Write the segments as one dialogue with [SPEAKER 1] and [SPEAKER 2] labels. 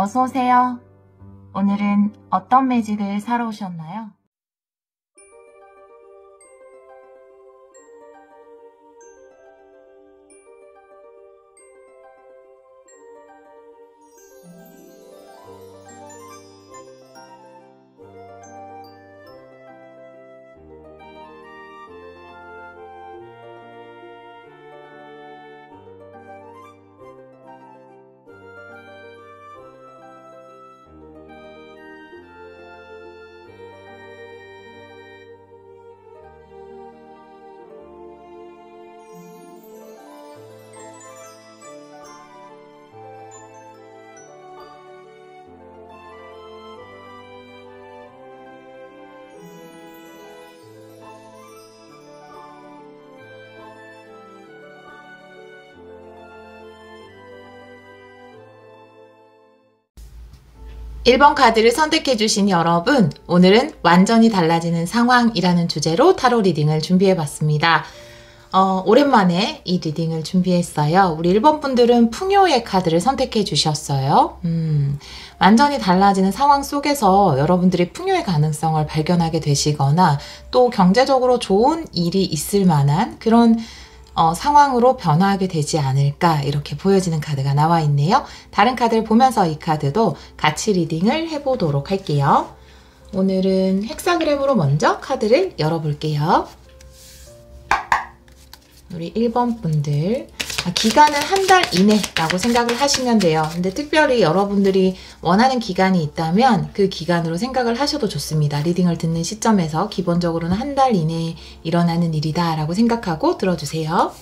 [SPEAKER 1] 어서 오세요. 오늘은 어떤 매직을 사러 오셨나요? (1번) 카드를 선택해주신 여러분, 오늘은 완전히 달라지는 상황이라는 주제로 타로 리딩을 준비해봤습니다. 오랜만에 이 리딩을 준비했어요. 우리 1번 분들은 풍요의 카드를 선택해주셨어요. 완전히 달라지는 상황 속에서 여러분들이 풍요의 가능성을 발견하게 되시거나 또 경제적으로 좋은 일이 있을 만한 그런 상황으로 변화하게 되지 않을까 이렇게 보여지는 카드가 나와 있네요. 다른 카드를 보면서 이 카드도 같이 리딩을 해보도록 할게요. 오늘은 헥사그램으로 먼저 카드를 열어볼게요. 우리 1번 분들 기간은 한 달 이내라고 생각을 하시면 돼요. 근데 특별히 여러분들이 원하는 기간이 있다면 그 기간으로 생각을 하셔도 좋습니다. 리딩을 듣는 시점에서 기본적으로는 한 달 이내에 일어나는 일이다 라고 생각하고 들어주세요.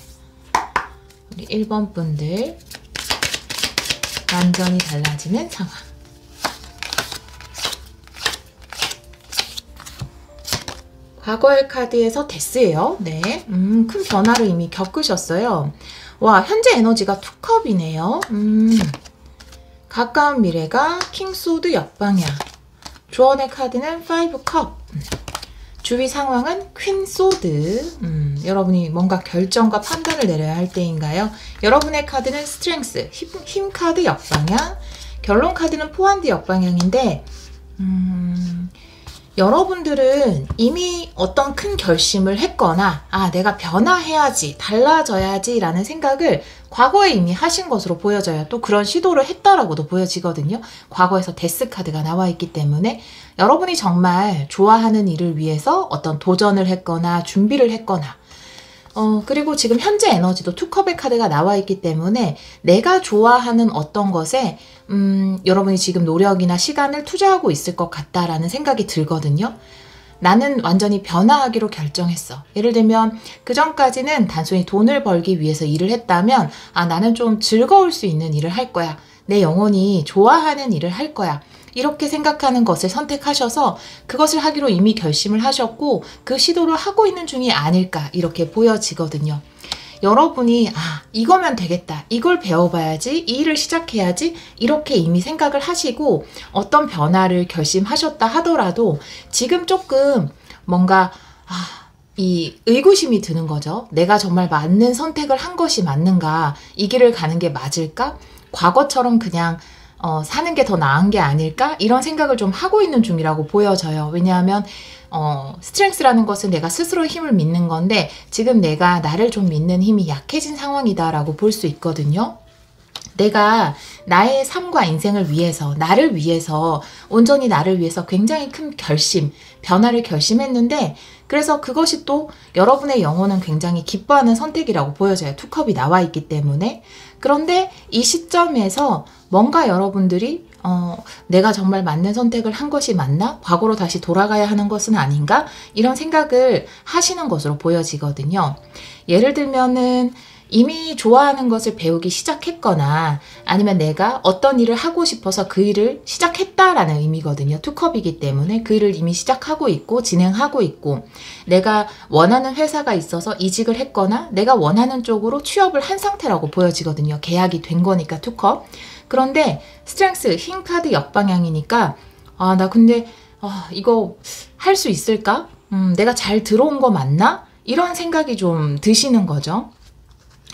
[SPEAKER 1] 우리 1번 분들 완전히 달라지는 상황. 과거의 카드에서 데스예요. 네, 큰 변화를 이미 겪으셨어요. 와, 현재 에너지가 투컵이네요. 가까운 미래가 킹소드 역방향. 조언의 카드는 5컵. 주위 상황은 퀸소드. 여러분이 뭔가 결정과 판단을 내려야 할 때인가요? 여러분의 카드는 스트렝스, 힘 카드 역방향. 결론 카드는 포핸드 역방향인데 여러분들은 이미 어떤 큰 결심을 했거나 내가 변화해야지, 달라져야지 라는 생각을 과거에 이미 하신 것으로 보여져요. 또 그런 시도를 했다라고도 보여지거든요. 과거에서 데스 카드가 나와 있기 때문에 여러분이 정말 좋아하는 일을 위해서 어떤 도전을 했거나 준비를 했거나 그리고 지금 현재 에너지도 투컵의 카드가 나와 있기 때문에 내가 좋아하는 어떤 것에 여러분이 지금 노력이나 시간을 투자하고 있을 것 같다라는 생각이 들거든요. 나는 완전히 변화하기로 결정했어. 예를 들면 그전까지는 단순히 돈을 벌기 위해서 일을 했다면 나는 좀 즐거울 수 있는 일을 할 거야. 내 영혼이 좋아하는 일을 할 거야. 이렇게 생각하는 것을 선택하셔서 그것을 하기로 이미 결심을 하셨고 그 시도를 하고 있는 중이 아닐까 이렇게 보여지거든요. 여러분이 이거면 되겠다, 이걸 배워봐야지, 이 일을 시작해야지 이렇게 이미 생각을 하시고 어떤 변화를 결심하셨다 하더라도 지금 조금 뭔가 이 의구심이 드는 거죠. 내가 정말 맞는 선택을 한 것이 맞는가, 이 길을 가는 게 맞을까, 과거처럼 그냥 사는 게 더 나은 게 아닐까 이런 생각을 좀 하고 있는 중이라고 보여져요. 왜냐하면 스트렝스라는 것은 내가 스스로 힘을 믿는 건데 지금 내가 나를 좀 믿는 힘이 약해진 상황이다 라고 볼 수 있거든요. 내가 나의 삶과 인생을 위해서, 나를 위해서, 온전히 나를 위해서 굉장히 큰 결심, 변화를 결심했는데 그래서 그것이 또 여러분의 영혼은 굉장히 기뻐하는 선택이라고 보여져요. 투컵이 나와 있기 때문에. 그런데 이 시점에서 뭔가 여러분들이 내가 정말 맞는 선택을 한 것이 맞나? 과거로 다시 돌아가야 하는 것은 아닌가? 이런 생각을 하시는 것으로 보여지거든요. 예를 들면은 이미 좋아하는 것을 배우기 시작했거나 아니면 내가 어떤 일을 하고 싶어서 그 일을 시작했다라는 의미거든요. 투컵이기 때문에 그 일을 이미 시작하고 있고 진행하고 있고 내가 원하는 회사가 있어서 이직을 했거나 내가 원하는 쪽으로 취업을 한 상태라고 보여지거든요. 계약이 된 거니까 투컵. 그런데 스트렝스, 힘 카드 역방향이니까 나 근데 이거 할 수 있을까? 내가 잘 들어온 거 맞나? 이런 생각이 좀 드시는 거죠.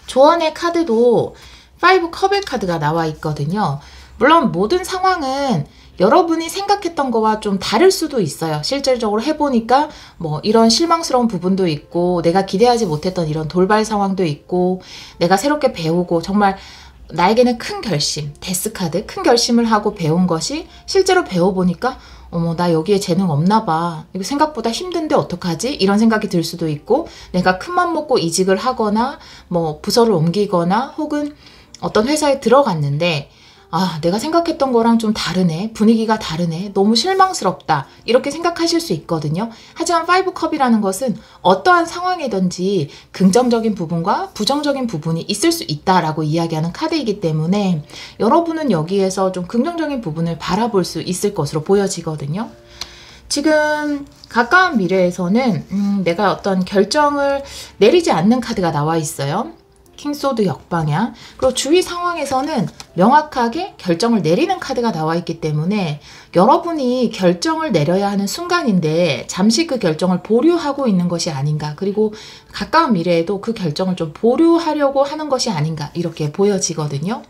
[SPEAKER 1] 조언의 카드도 5 컵의 카드가 나와 있거든요. 물론 모든 상황은 여러분이 생각했던 거와 좀 다를 수도 있어요. 실질적으로 해보니까 뭐 이런 실망스러운 부분도 있고, 내가 기대하지 못했던 이런 돌발 상황도 있고, 내가 새롭게 배우고 정말 나에게는 큰 결심, 데스카드, 큰 결심을 하고 배운 것이 실제로 배워보니까 어머, 나 여기에 재능 없나 봐. 이거 생각보다 힘든데 어떡하지? 이런 생각이 들 수도 있고, 내가 큰맘 먹고 이직을 하거나 뭐 부서를 옮기거나 혹은 어떤 회사에 들어갔는데 아, 내가 생각했던 거랑 좀 다르네. 분위기가 다르네. 너무 실망스럽다. 이렇게 생각하실 수 있거든요. 하지만 5컵이라는 것은 어떠한 상황이든지 긍정적인 부분과 부정적인 부분이 있을 수 있다라고 이야기하는 카드이기 때문에 여러분은 여기에서 좀 긍정적인 부분을 바라볼 수 있을 것으로 보여지거든요. 지금 가까운 미래에서는 내가 어떤 결정을 내리지 않는 카드가 나와 있어요. 킹소드 역방향. 그리고 주위 상황에서는 명확하게 결정을 내리는 카드가 나와 있기 때문에 여러분이 결정을 내려야 하는 순간인데 잠시 그 결정을 보류하고 있는 것이 아닌가, 그리고 가까운 미래에도 그 결정을 좀 보류하려고 하는 것이 아닌가, 이렇게 보여지거든요.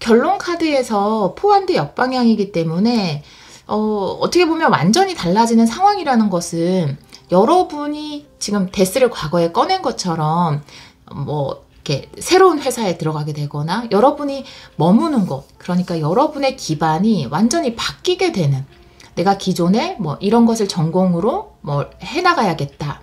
[SPEAKER 1] 결론 카드에서 포환드 역방향이기 때문에 어떻게 보면 완전히 달라지는 상황이라는 것은 여러분이 지금 데스를 과거에 꺼낸 것처럼 뭐 이렇게 새로운 회사에 들어가게 되거나 여러분이 머무는 곳, 그러니까 여러분의 기반이 완전히 바뀌게 되는, 내가 기존에 뭐 이런 것을 전공으로 뭐 해나가야겠다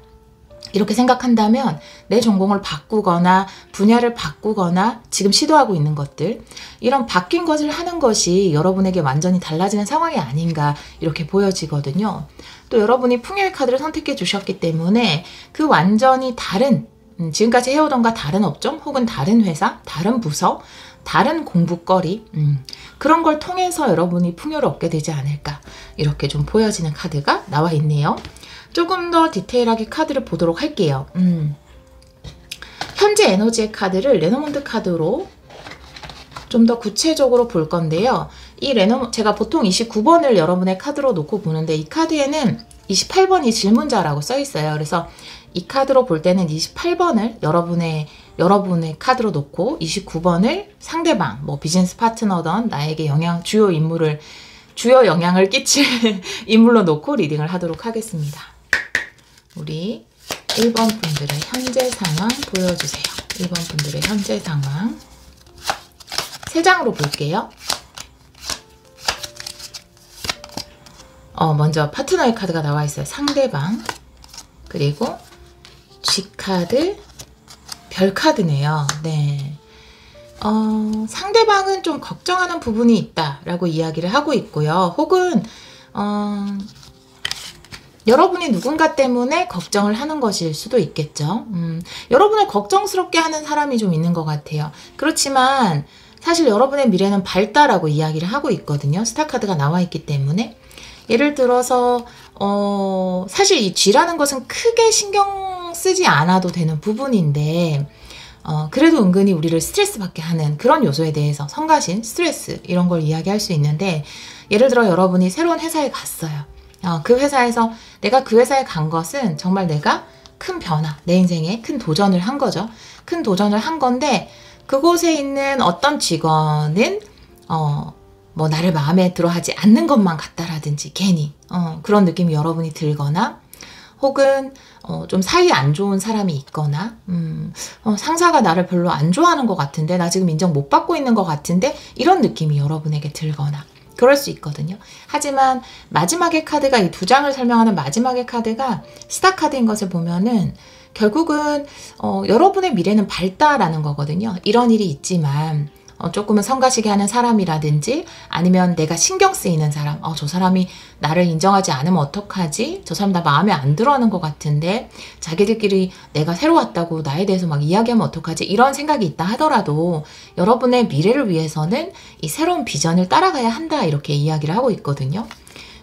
[SPEAKER 1] 이렇게 생각한다면 내 전공을 바꾸거나 분야를 바꾸거나 지금 시도하고 있는 것들, 이런 바뀐 것을 하는 것이 여러분에게 완전히 달라지는 상황이 아닌가, 이렇게 보여지거든요. 또 여러분이 풍요의 카드를 선택해 주셨기 때문에 그 완전히 다른, 지금까지 해오던 과 다른 업종 혹은 다른 회사, 다른 부서, 다른 공부거리, 그런 걸 통해서 여러분이 풍요를 얻게 되지 않을까, 이렇게 좀 보여지는 카드가 나와 있네요. 조금 더 디테일하게 카드를 보도록 할게요. 현재 에너지의 카드를 레노먼드 카드로 좀 더 구체적으로 볼 건데요. 제가 보통 29번을 여러분의 카드로 놓고 보는데 이 카드에는 28번이 질문자라고 써 있어요. 그래서 이 카드로 볼 때는 28번을 여러분의 카드로 놓고 29번을 상대방, 뭐 비즈니스 파트너든 나에게 주요 영향을 끼칠 인물로 놓고 리딩을 하도록 하겠습니다. 우리 1번 분들의 현재 상황 보여주세요. 1번 분들의 현재 상황. 3장으로 볼게요. 먼저 파트너의 카드가 나와 있어요. 상대방. 그리고 G카드, 별카드네요. 네. 상대방은 좀 걱정하는 부분이 있다라고 이야기를 하고 있고요. 혹은 여러분이 누군가 때문에 걱정을 하는 것일 수도 있겠죠. 여러분을 걱정스럽게 하는 사람이 좀 있는 것 같아요. 그렇지만 사실 여러분의 미래는 밝다라고 이야기를 하고 있거든요. 스타카드가 나와 있기 때문에. 예를 들어서 사실 이 G라는 것은 크게 신경 쓰지 않아도 되는 부분인데 그래도 은근히 우리를 스트레스 받게 하는 그런 요소에 대해서 성가신, 스트레스, 이런 걸 이야기할 수 있는데, 예를 들어 여러분이 새로운 회사에 갔어요. 그 회사에서 내가 그 회사에 간 것은 정말 내가 큰 변화, 내 인생에 큰 도전을 한 거죠. 큰 도전을 한 건데 그곳에 있는 어떤 직원은 뭐 나를 마음에 들어 하지 않는 것만 같다라든지 괜히 그런 느낌이 여러분이 들거나, 혹은 좀 사이 안 좋은 사람이 있거나, 상사가 나를 별로 안 좋아하는 것 같은데, 나 지금 인정 못 받고 있는 것 같은데, 이런 느낌이 여러분에게 들거나 그럴 수 있거든요. 하지만 마지막의 카드가, 이 2장을 설명하는 마지막의 카드가 스타 카드인 것을 보면은 결국은 여러분의 미래는 밝다라는 거거든요. 이런 일이 있지만 조금은 성가시게 하는 사람이라든지, 아니면 내가 신경 쓰이는 사람, 저 사람이 나를 인정하지 않으면 어떡하지? 저 사람 나 마음에 안 들어 하는 것 같은데, 자기들끼리 내가 새로 왔다고 나에 대해서 막 이야기하면 어떡하지? 이런 생각이 있다 하더라도 여러분의 미래를 위해서는 이 새로운 비전을 따라가야 한다, 이렇게 이야기를 하고 있거든요.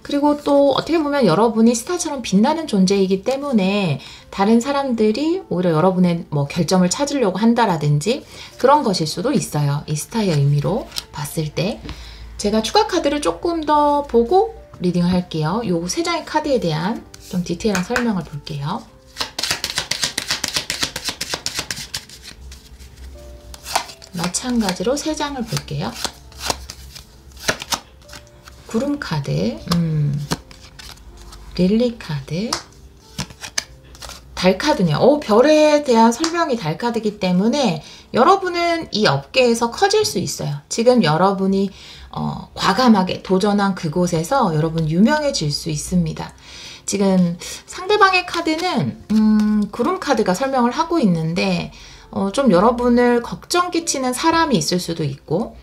[SPEAKER 1] 그리고 또 어떻게 보면 여러분이 스타처럼 빛나는 존재이기 때문에 다른 사람들이 오히려 여러분의 뭐 결점을 찾으려고 한다라든지 그런 것일 수도 있어요. 이 스타의 의미로 봤을 때. 제가 추가 카드를 조금 더 보고 리딩을 할게요. 요 3장의 카드에 대한 좀 디테일한 설명을 볼게요. 마찬가지로 3장을 볼게요. 구름 카드, 릴리 카드, 달 카드네요. 별에 대한 설명이 달 카드이기 때문에 여러분은 이 업계에서 커질 수 있어요. 지금 여러분이 과감하게 도전한 그곳에서 여러분 유명해질 수 있습니다. 지금 상대방의 카드는 구름 카드가 설명을 하고 있는데 좀 여러분을 걱정 끼치는 사람이 있을 수도 있고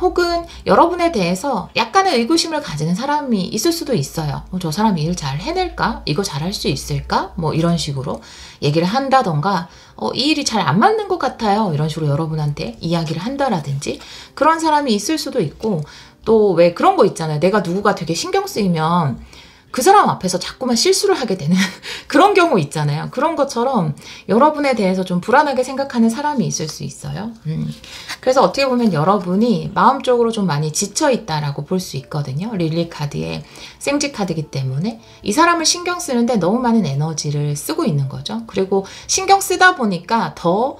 [SPEAKER 1] 혹은 여러분에 대해서 약간의 의구심을 가지는 사람이 있을 수도 있어요. 저 사람이 일 잘 해낼까? 이거 잘할 수 있을까? 뭐 이런 식으로 얘기를 한다던가 이 일이 잘 안 맞는 것 같아요. 이런 식으로 여러분한테 이야기를 한다라든지 그런 사람이 있을 수도 있고 또 왜 그런 거 있잖아요. 내가 누구가 되게 신경 쓰이면 그 사람 앞에서 자꾸만 실수를 하게 되는 그런 경우 있잖아요. 그런 것처럼 여러분에 대해서 좀 불안하게 생각하는 사람이 있을 수 있어요. 그래서 어떻게 보면 여러분이 마음적으로 좀 많이 지쳐있다라고 볼 수 있거든요. 릴리 카드의 생지 카드이기 때문에 이 사람을 신경 쓰는데 너무 많은 에너지를 쓰고 있는 거죠. 그리고 신경 쓰다 보니까 더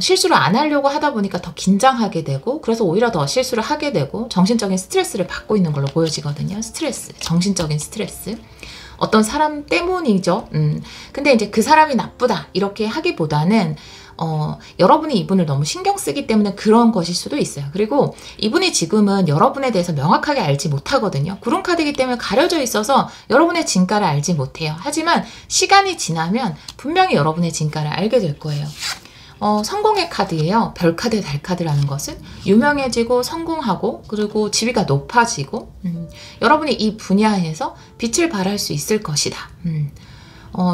[SPEAKER 1] 실수를 안 하려고 하다 보니까 더 긴장하게 되고 그래서 오히려 더 실수를 하게 되고 정신적인 스트레스를 받고 있는 걸로 보여지거든요. 스트레스, 정신적인 스트레스. 어떤 사람 때문이죠. 근데 이제 그 사람이 나쁘다 이렇게 하기보다는 여러분이 이분을 너무 신경 쓰기 때문에 그런 것일 수도 있어요. 그리고 이분이 지금은 여러분에 대해서 명확하게 알지 못하거든요. 구름 카드이기 때문에 가려져 있어서 여러분의 진가를 알지 못해요. 하지만 시간이 지나면 분명히 여러분의 진가를 알게 될 거예요. 성공의 카드예요. 별카드, 달카드라는 것은 유명해지고 성공하고 그리고 지위가 높아지고 여러분이 이 분야에서 빛을 발할 수 있을 것이다.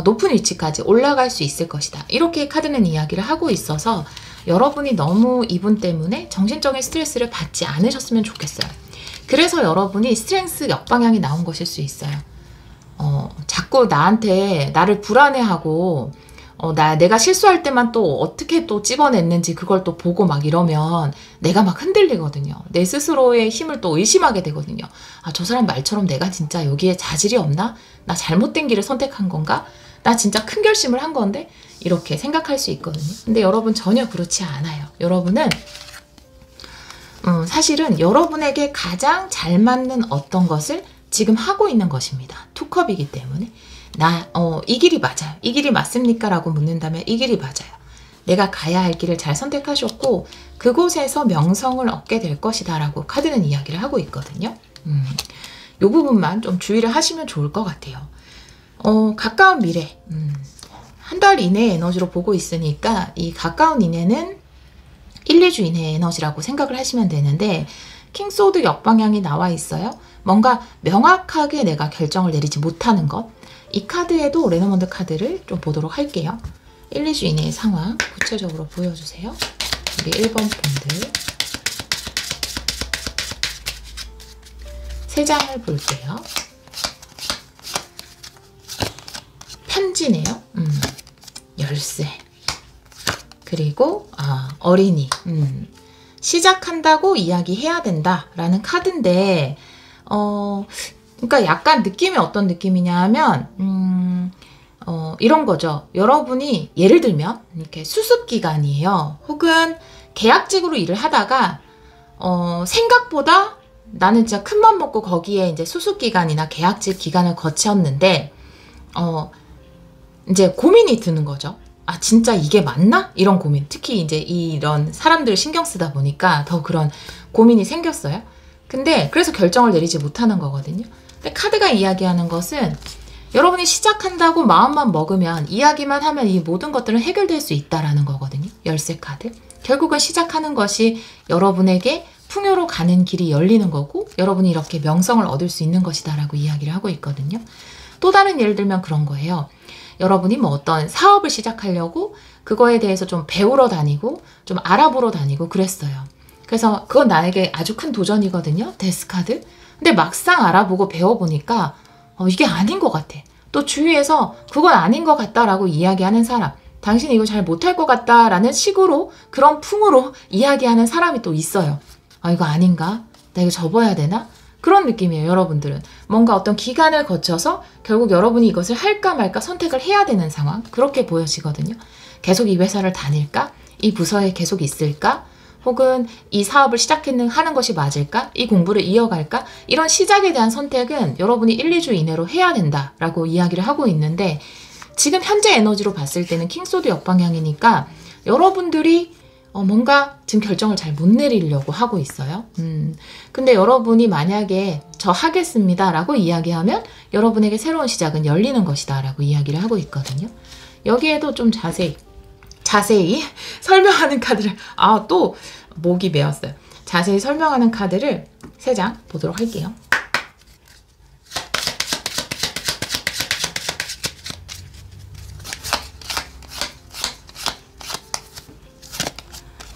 [SPEAKER 1] 높은 위치까지 올라갈 수 있을 것이다. 이렇게 카드는 이야기를 하고 있어서 여러분이 너무 이분 때문에 정신적인 스트레스를 받지 않으셨으면 좋겠어요. 그래서 여러분이 스트렝스 역방향이 나온 것일 수 있어요. 자꾸 나를 불안해하고 내가 실수할 때만 또 어떻게 또 찝어냈는지 그걸 또 보고 막 이러면 내가 막 흔들리거든요. 내 스스로의 힘을 또 의심하게 되거든요. 저 사람 말처럼 내가 진짜 여기에 자질이 없나? 나 잘못된 길을 선택한 건가? 나 진짜 큰 결심을 한 건데? 이렇게 생각할 수 있거든요. 근데 여러분 전혀 그렇지 않아요. 여러분은 사실은 여러분에게 가장 잘 맞는 어떤 것을 지금 하고 있는 것입니다. 투컵이기 때문에. 이 길이 맞아요. 이 길이 맞습니까? 라고 묻는다면 이 길이 맞아요. 내가 가야 할 길을 잘 선택하셨고 그곳에서 명성을 얻게 될 것이다 라고 카드는 이야기를 하고 있거든요. 이 부분만 좀 주의를 하시면 좋을 것 같아요. 가까운 미래, 한 달 이내의 에너지로 보고 있으니까 이 가까운 이내는 1, 2주 이내의 에너지라고 생각을 하시면 되는데 킹소드 역방향이 나와 있어요. 뭔가 명확하게 내가 결정을 내리지 못하는 것. 이 카드에도 레노먼드 카드를 좀 보도록 할게요. 1, 2주 이내의 상황 구체적으로 보여주세요. 우리 1번 분들 세 장을 볼게요. 편지네요. 열쇠. 그리고 어린이. 시작한다고 이야기해야 된다라는 카드인데 그러니까 약간 느낌이 어떤 느낌이냐 하면 이런 거죠. 여러분이 예를 들면 이렇게 수습 기간이에요. 혹은 계약직으로 일을 하다가 생각보다 나는 진짜 큰맘 먹고 거기에 이제 수습 기간이나 계약직 기간을 거쳤는데 이제 고민이 드는 거죠. 진짜 이게 맞나? 이런 고민. 특히 이제 이런 사람들 신경 쓰다 보니까 더 그런 고민이 생겼어요. 근데 그래서 결정을 내리지 못하는 거거든요. 근데 카드가 이야기하는 것은 여러분이 시작한다고 마음만 먹으면 이야기만 하면 이 모든 것들은 해결될 수 있다라는 거거든요. 열쇠 카드. 결국은 시작하는 것이 여러분에게 풍요로 가는 길이 열리는 거고 여러분이 이렇게 명성을 얻을 수 있는 것이다 라고 이야기를 하고 있거든요. 또 다른 예를 들면 그런 거예요. 여러분이 뭐 어떤 사업을 시작하려고 그거에 대해서 좀 배우러 다니고 좀 알아보러 다니고 그랬어요. 그래서 그건 나에게 아주 큰 도전이거든요. 데스카드. 근데 막상 알아보고 배워보니까 이게 아닌 것 같아. 또 주위에서 그건 아닌 것 같다라고 이야기하는 사람, 당신이 이거 잘 못할 것 같다라는 식으로 그런 풍으로 이야기하는 사람이 또 있어요. 이거 아닌가? 나 이거 접어야 되나? 그런 느낌이에요. 여러분들은 뭔가 어떤 기간을 거쳐서 결국 여러분이 이것을 할까 말까 선택을 해야 되는 상황, 그렇게 보여지거든요. 계속 이 회사를 다닐까? 이 부서에 계속 있을까? 혹은 이 사업을 하는 것이 맞을까? 이 공부를 이어갈까? 이런 시작에 대한 선택은 여러분이 1, 2주 이내로 해야 된다라고 이야기를 하고 있는데, 지금 현재 에너지로 봤을 때는 킹소드 역방향이니까 여러분들이 뭔가 지금 결정을 잘 못 내리려고 하고 있어요. 근데 여러분이 만약에 저 하겠습니다 라고 이야기하면 여러분에게 새로운 시작은 열리는 것이다 라고 이야기를 하고 있거든요. 여기에도 좀 자세히 설명하는 카드를, 또 목이 메었어요. 자세히 설명하는 카드를 3장 보도록 할게요.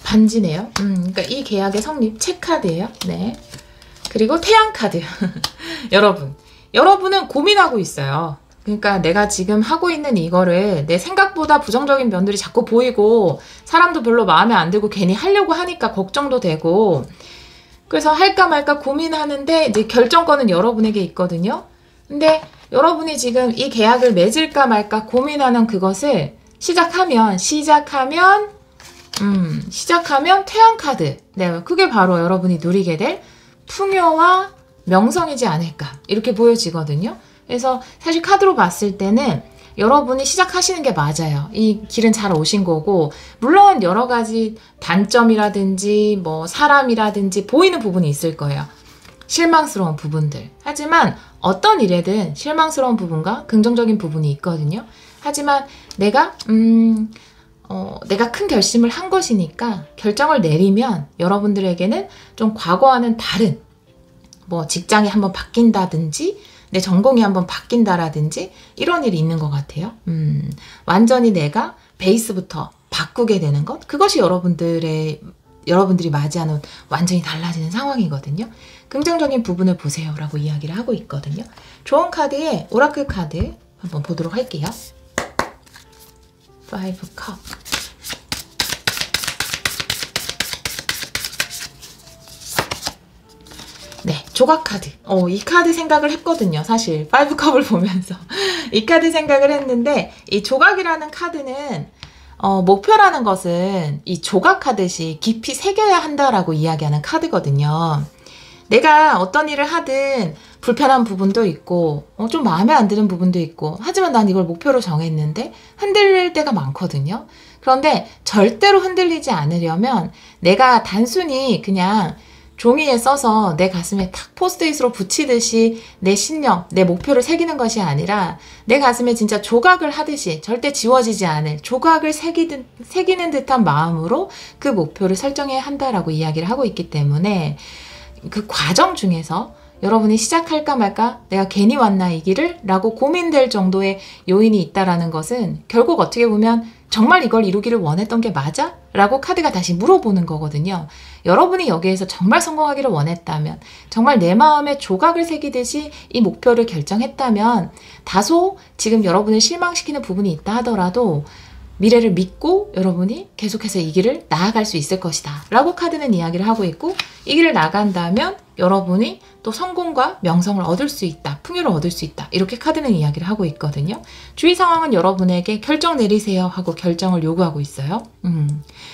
[SPEAKER 1] 반지네요. 그러니까 이 계약의 성립, 체크카드예요. 네. 그리고 태양카드. 여러분은 고민하고 있어요. 그러니까 내가 지금 하고 있는 이거를 내 생각보다 부정적인 면들이 자꾸 보이고 사람도 별로 마음에 안 들고 괜히 하려고 하니까 걱정도 되고, 그래서 할까 말까 고민하는데 이제 결정권은 여러분에게 있거든요. 근데 여러분이 지금 이 계약을 맺을까 말까 고민하는 그것을 시작하면 태양카드. 네, 그게 바로 여러분이 누리게 될 풍요와 명성이지 않을까 이렇게 보여지거든요. 그래서 사실 카드로 봤을 때는 여러분이 시작하시는 게 맞아요. 이 길은 잘 오신 거고, 물론 여러 가지 단점이라든지 뭐 사람이라든지 보이는 부분이 있을 거예요. 실망스러운 부분들. 하지만 어떤 일에든 실망스러운 부분과 긍정적인 부분이 있거든요. 하지만 내가 큰 결심을 한 것이니까 결정을 내리면 여러분들에게는 좀 과거와는 다른, 뭐 직장이 한번 바뀐다든지 내 전공이 한번 바뀐다라든지 이런 일이 있는 것 같아요. 완전히 내가 베이스부터 바꾸게 되는 것, 그것이 여러분들이 맞이하는 완전히 달라지는 상황이거든요. 긍정적인 부분을 보세요 라고 이야기를 하고 있거든요. 좋은 카드의 오라클 카드 한번 보도록 할게요. 5 컵. 네, 조각 카드. 이 카드 생각을 했거든요. 사실 5컵을 보면서 이 카드 생각을 했는데, 이 조각이라는 카드는 목표라는 것은 이 조각하듯이 깊이 새겨야 한다라고 이야기하는 카드거든요. 내가 어떤 일을 하든 불편한 부분도 있고 좀 마음에 안 드는 부분도 있고, 하지만 난 이걸 목표로 정했는데 흔들릴 때가 많거든요. 그런데 절대로 흔들리지 않으려면 내가 단순히 그냥 종이에 써서 내 가슴에 탁 포스트잇으로 붙이듯이 내 신념, 내 목표를 새기는 것이 아니라 내 가슴에 진짜 조각을 하듯이 절대 지워지지 않을 조각을 새기는 듯한 마음으로 그 목표를 설정해야 한다라고 이야기를 하고 있기 때문에, 그 과정 중에서 여러분이 시작할까 말까, 내가 괜히 왔나 이 길을? 라고 고민될 정도의 요인이 있다라는 것은 결국 어떻게 보면 정말 이걸 이루기를 원했던 게 맞아? 라고 카드가 다시 물어보는 거거든요. 여러분이 여기에서 정말 성공하기를 원했다면, 정말 내 마음에 조각을 새기듯이 이 목표를 결정했다면, 다소 지금 여러분을 실망시키는 부분이 있다 하더라도 미래를 믿고 여러분이 계속해서 이 길을 나아갈 수 있을 것이다 라고 카드는 이야기를 하고 있고, 이 길을 나간다면 여러분이 또 성공과 명성을 얻을 수 있다, 풍요를 얻을 수 있다, 이렇게 카드는 이야기를 하고 있거든요. 주위 상황은 여러분에게 결정 내리세요 하고 결정을 요구하고 있어요.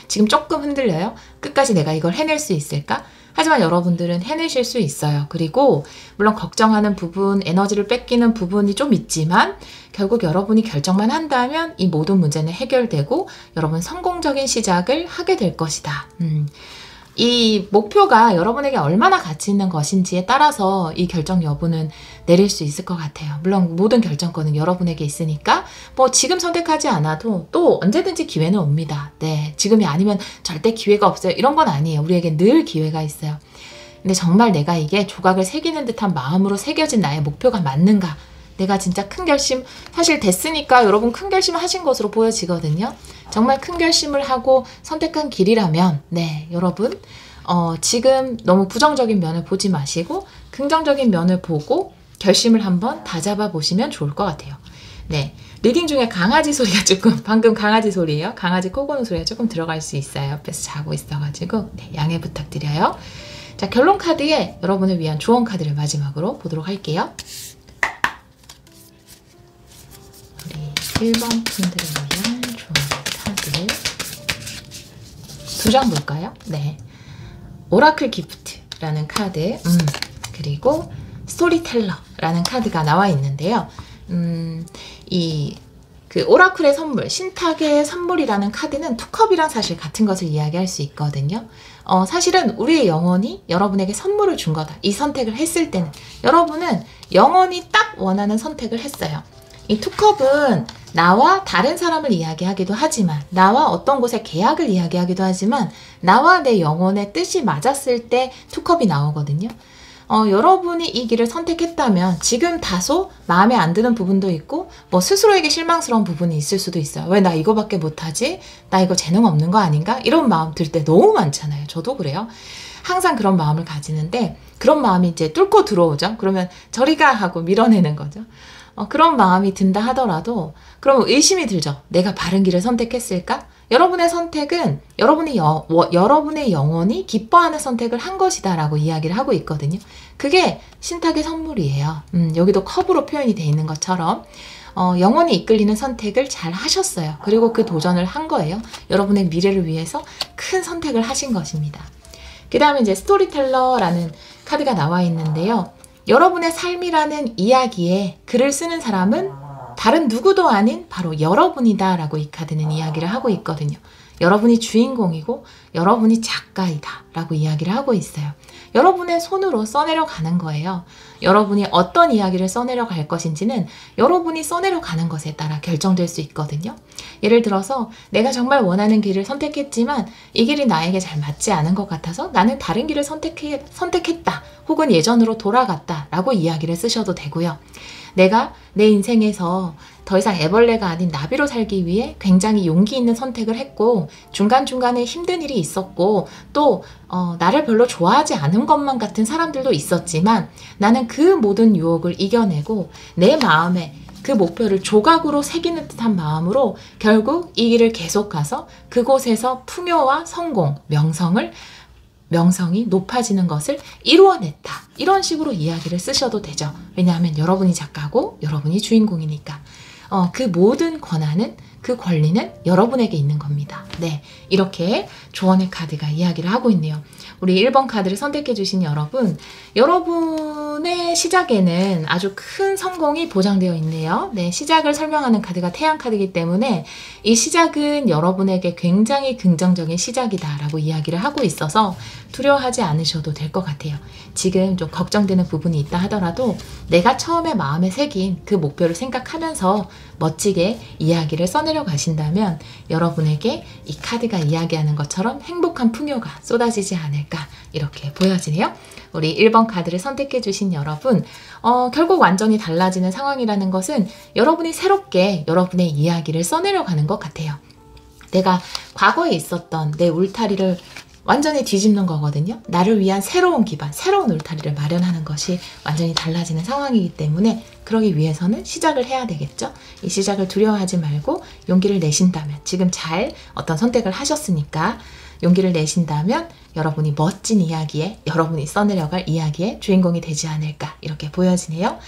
[SPEAKER 1] 지금 조금 흔들려요. 끝까지 내가 이걸 해낼 수 있을까? 하지만 여러분들은 해내실 수 있어요. 그리고 물론 걱정하는 부분, 에너지를 뺏기는 부분이 좀 있지만 결국 여러분이 결정만 한다면 이 모든 문제는 해결되고 여러분 성공적인 시작을 하게 될 것이다. 이 목표가 여러분에게 얼마나 가치 있는 것인지에 따라서 이 결정 여부는 내릴 수 있을 것 같아요. 물론 모든 결정권은 여러분에게 있으니까 뭐 지금 선택하지 않아도 또 언제든지 기회는 옵니다. 네, 지금이 아니면 절대 기회가 없어요. 이런 건 아니에요. 우리에게 늘 기회가 있어요. 근데 정말 내가 이게 조각을 새기는 듯한 마음으로 새겨진 나의 목표가 맞는가? 내가 진짜 큰 결심, 사실 됐으니까 여러분 큰 결심 하신 것으로 보여지거든요. 정말 큰 결심을 하고 선택한 길이라면, 네, 여러분 지금 너무 부정적인 면을 보지 마시고 긍정적인 면을 보고 결심을 한번 다잡아 보시면 좋을 것 같아요. 네, 리딩 중에 강아지 소리가 조금, 방금 강아지 소리예요. 강아지 코 고는 소리가 조금 들어갈 수 있어요. 옆에서 자고 있어가지고 네, 양해 부탁드려요. 자, 결론 카드에 여러분을 위한 조언 카드를 마지막으로 보도록 할게요. 1번 분들을 위한 좋은 카드 두 장 볼까요? 네. 오라클 기프트라는 카드, 그리고 스토리텔러라는 카드가 나와 있는데요. 그 오라클의 선물, 신탁의 선물이라는 카드는 투컵이랑 사실 같은 것을 이야기할 수 있거든요. 사실은 우리의 영혼이 여러분에게 선물을 준 거다. 이 선택을 했을 때는 여러분은 영혼이 딱 원하는 선택을 했어요. 이 투컵은 나와 다른 사람을 이야기하기도 하지만, 나와 어떤 곳의 계약을 이야기하기도 하지만, 나와 내 영혼의 뜻이 맞았을 때 투컵이 나오거든요. 여러분이 이 길을 선택했다면 지금 다소 마음에 안 드는 부분도 있고, 뭐 스스로에게 실망스러운 부분이 있을 수도 있어요. 왜 나 이거밖에 못하지? 나 이거 재능 없는 거 아닌가? 이런 마음 들 때 너무 많잖아요. 저도 그래요. 항상 그런 마음을 가지는데, 그런 마음이 이제 뚫고 들어오죠. 그러면 저리 가 하고 밀어내는 거죠. 그런 마음이 든다 하더라도 그러면 의심이 들죠. 내가 바른 길을 선택했을까? 여러분의 선택은 여러분의 영혼이 기뻐하는 선택을 한 것이다 라고 이야기를 하고 있거든요. 그게 신탁의 선물이에요. 여기도 컵으로 표현이 되어 있는 것처럼 영혼이 이끌리는 선택을 잘 하셨어요. 그리고 그 도전을 한 거예요. 여러분의 미래를 위해서 큰 선택을 하신 것입니다. 그 다음에 이제 스토리텔러라는 카드가 나와 있는데요. 여러분의 삶이라는 이야기에 글을 쓰는 사람은 다른 누구도 아닌 바로 여러분이다 라고 이 카드는 이야기를 하고 있거든요. 여러분이 주인공이고 여러분이 작가이다 라고 이야기를 하고 있어요. 여러분의 손으로 써내려 가는 거예요. 여러분이 어떤 이야기를 써내려 갈 것인지는 여러분이 써내려 가는 것에 따라 결정될 수 있거든요. 예를 들어서 내가 정말 원하는 길을 선택했지만 이 길이 나에게 잘 맞지 않은 것 같아서 나는 다른 길을 선택했다 혹은 예전으로 돌아갔다 라고 이야기를 쓰셔도 되고요. 내가 내 인생에서 더 이상 애벌레가 아닌 나비로 살기 위해 굉장히 용기 있는 선택을 했고 중간중간에 힘든 일이 있었고 또 나를 별로 좋아하지 않은 것만 같은 사람들도 있었지만 나는 그 모든 유혹을 이겨내고 내 마음에 그 목표를 조각으로 새기는 듯한 마음으로 결국 이 길을 계속 가서 그곳에서 풍요와 성공, 명성이 높아지는 것을 이루어냈다. 이런 식으로 이야기를 쓰셔도 되죠. 왜냐하면 여러분이 작가고 여러분이 주인공이니까. 그 모든 권한은, 그 권리는 여러분에게 있는 겁니다. 네, 이렇게 조언의 카드가 이야기를 하고 있네요. 우리 1번 카드를 선택해 주신 여러분, 여러분의 시작에는 아주 큰 성공이 보장되어 있네요. 네, 시작을 설명하는 카드가 태양 카드이기 때문에 이 시작은 여러분에게 굉장히 긍정적인 시작이다 라고 이야기를 하고 있어서 두려워하지 않으셔도 될 것 같아요. 지금 좀 걱정되는 부분이 있다 하더라도 내가 처음에 마음에 새긴 그 목표를 생각하면서 멋지게 이야기를 써내려 가신다면 여러분에게 이 카드가 이야기하는 것처럼 행복한 풍요가 쏟아지지 않을까 이렇게 보여지네요. 우리 1번 카드를 선택해 주신 여러분, 결국 완전히 달라지는 상황이라는 것은 여러분이 새롭게 여러분의 이야기를 써내려 가는 것 같아요. 내가 과거에 있었던 내 울타리를 완전히 뒤집는 거거든요. 나를 위한 새로운 기반, 새로운 울타리를 마련하는 것이 완전히 달라지는 상황이기 때문에 그러기 위해서는 시작을 해야 되겠죠. 이 시작을 두려워하지 말고 용기를 내신다면, 지금 잘 어떤 선택을 하셨으니까 용기를 내신다면 여러분이 멋진 이야기에, 여러분이 써내려갈 이야기의 주인공이 되지 않을까 이렇게 보여지네요.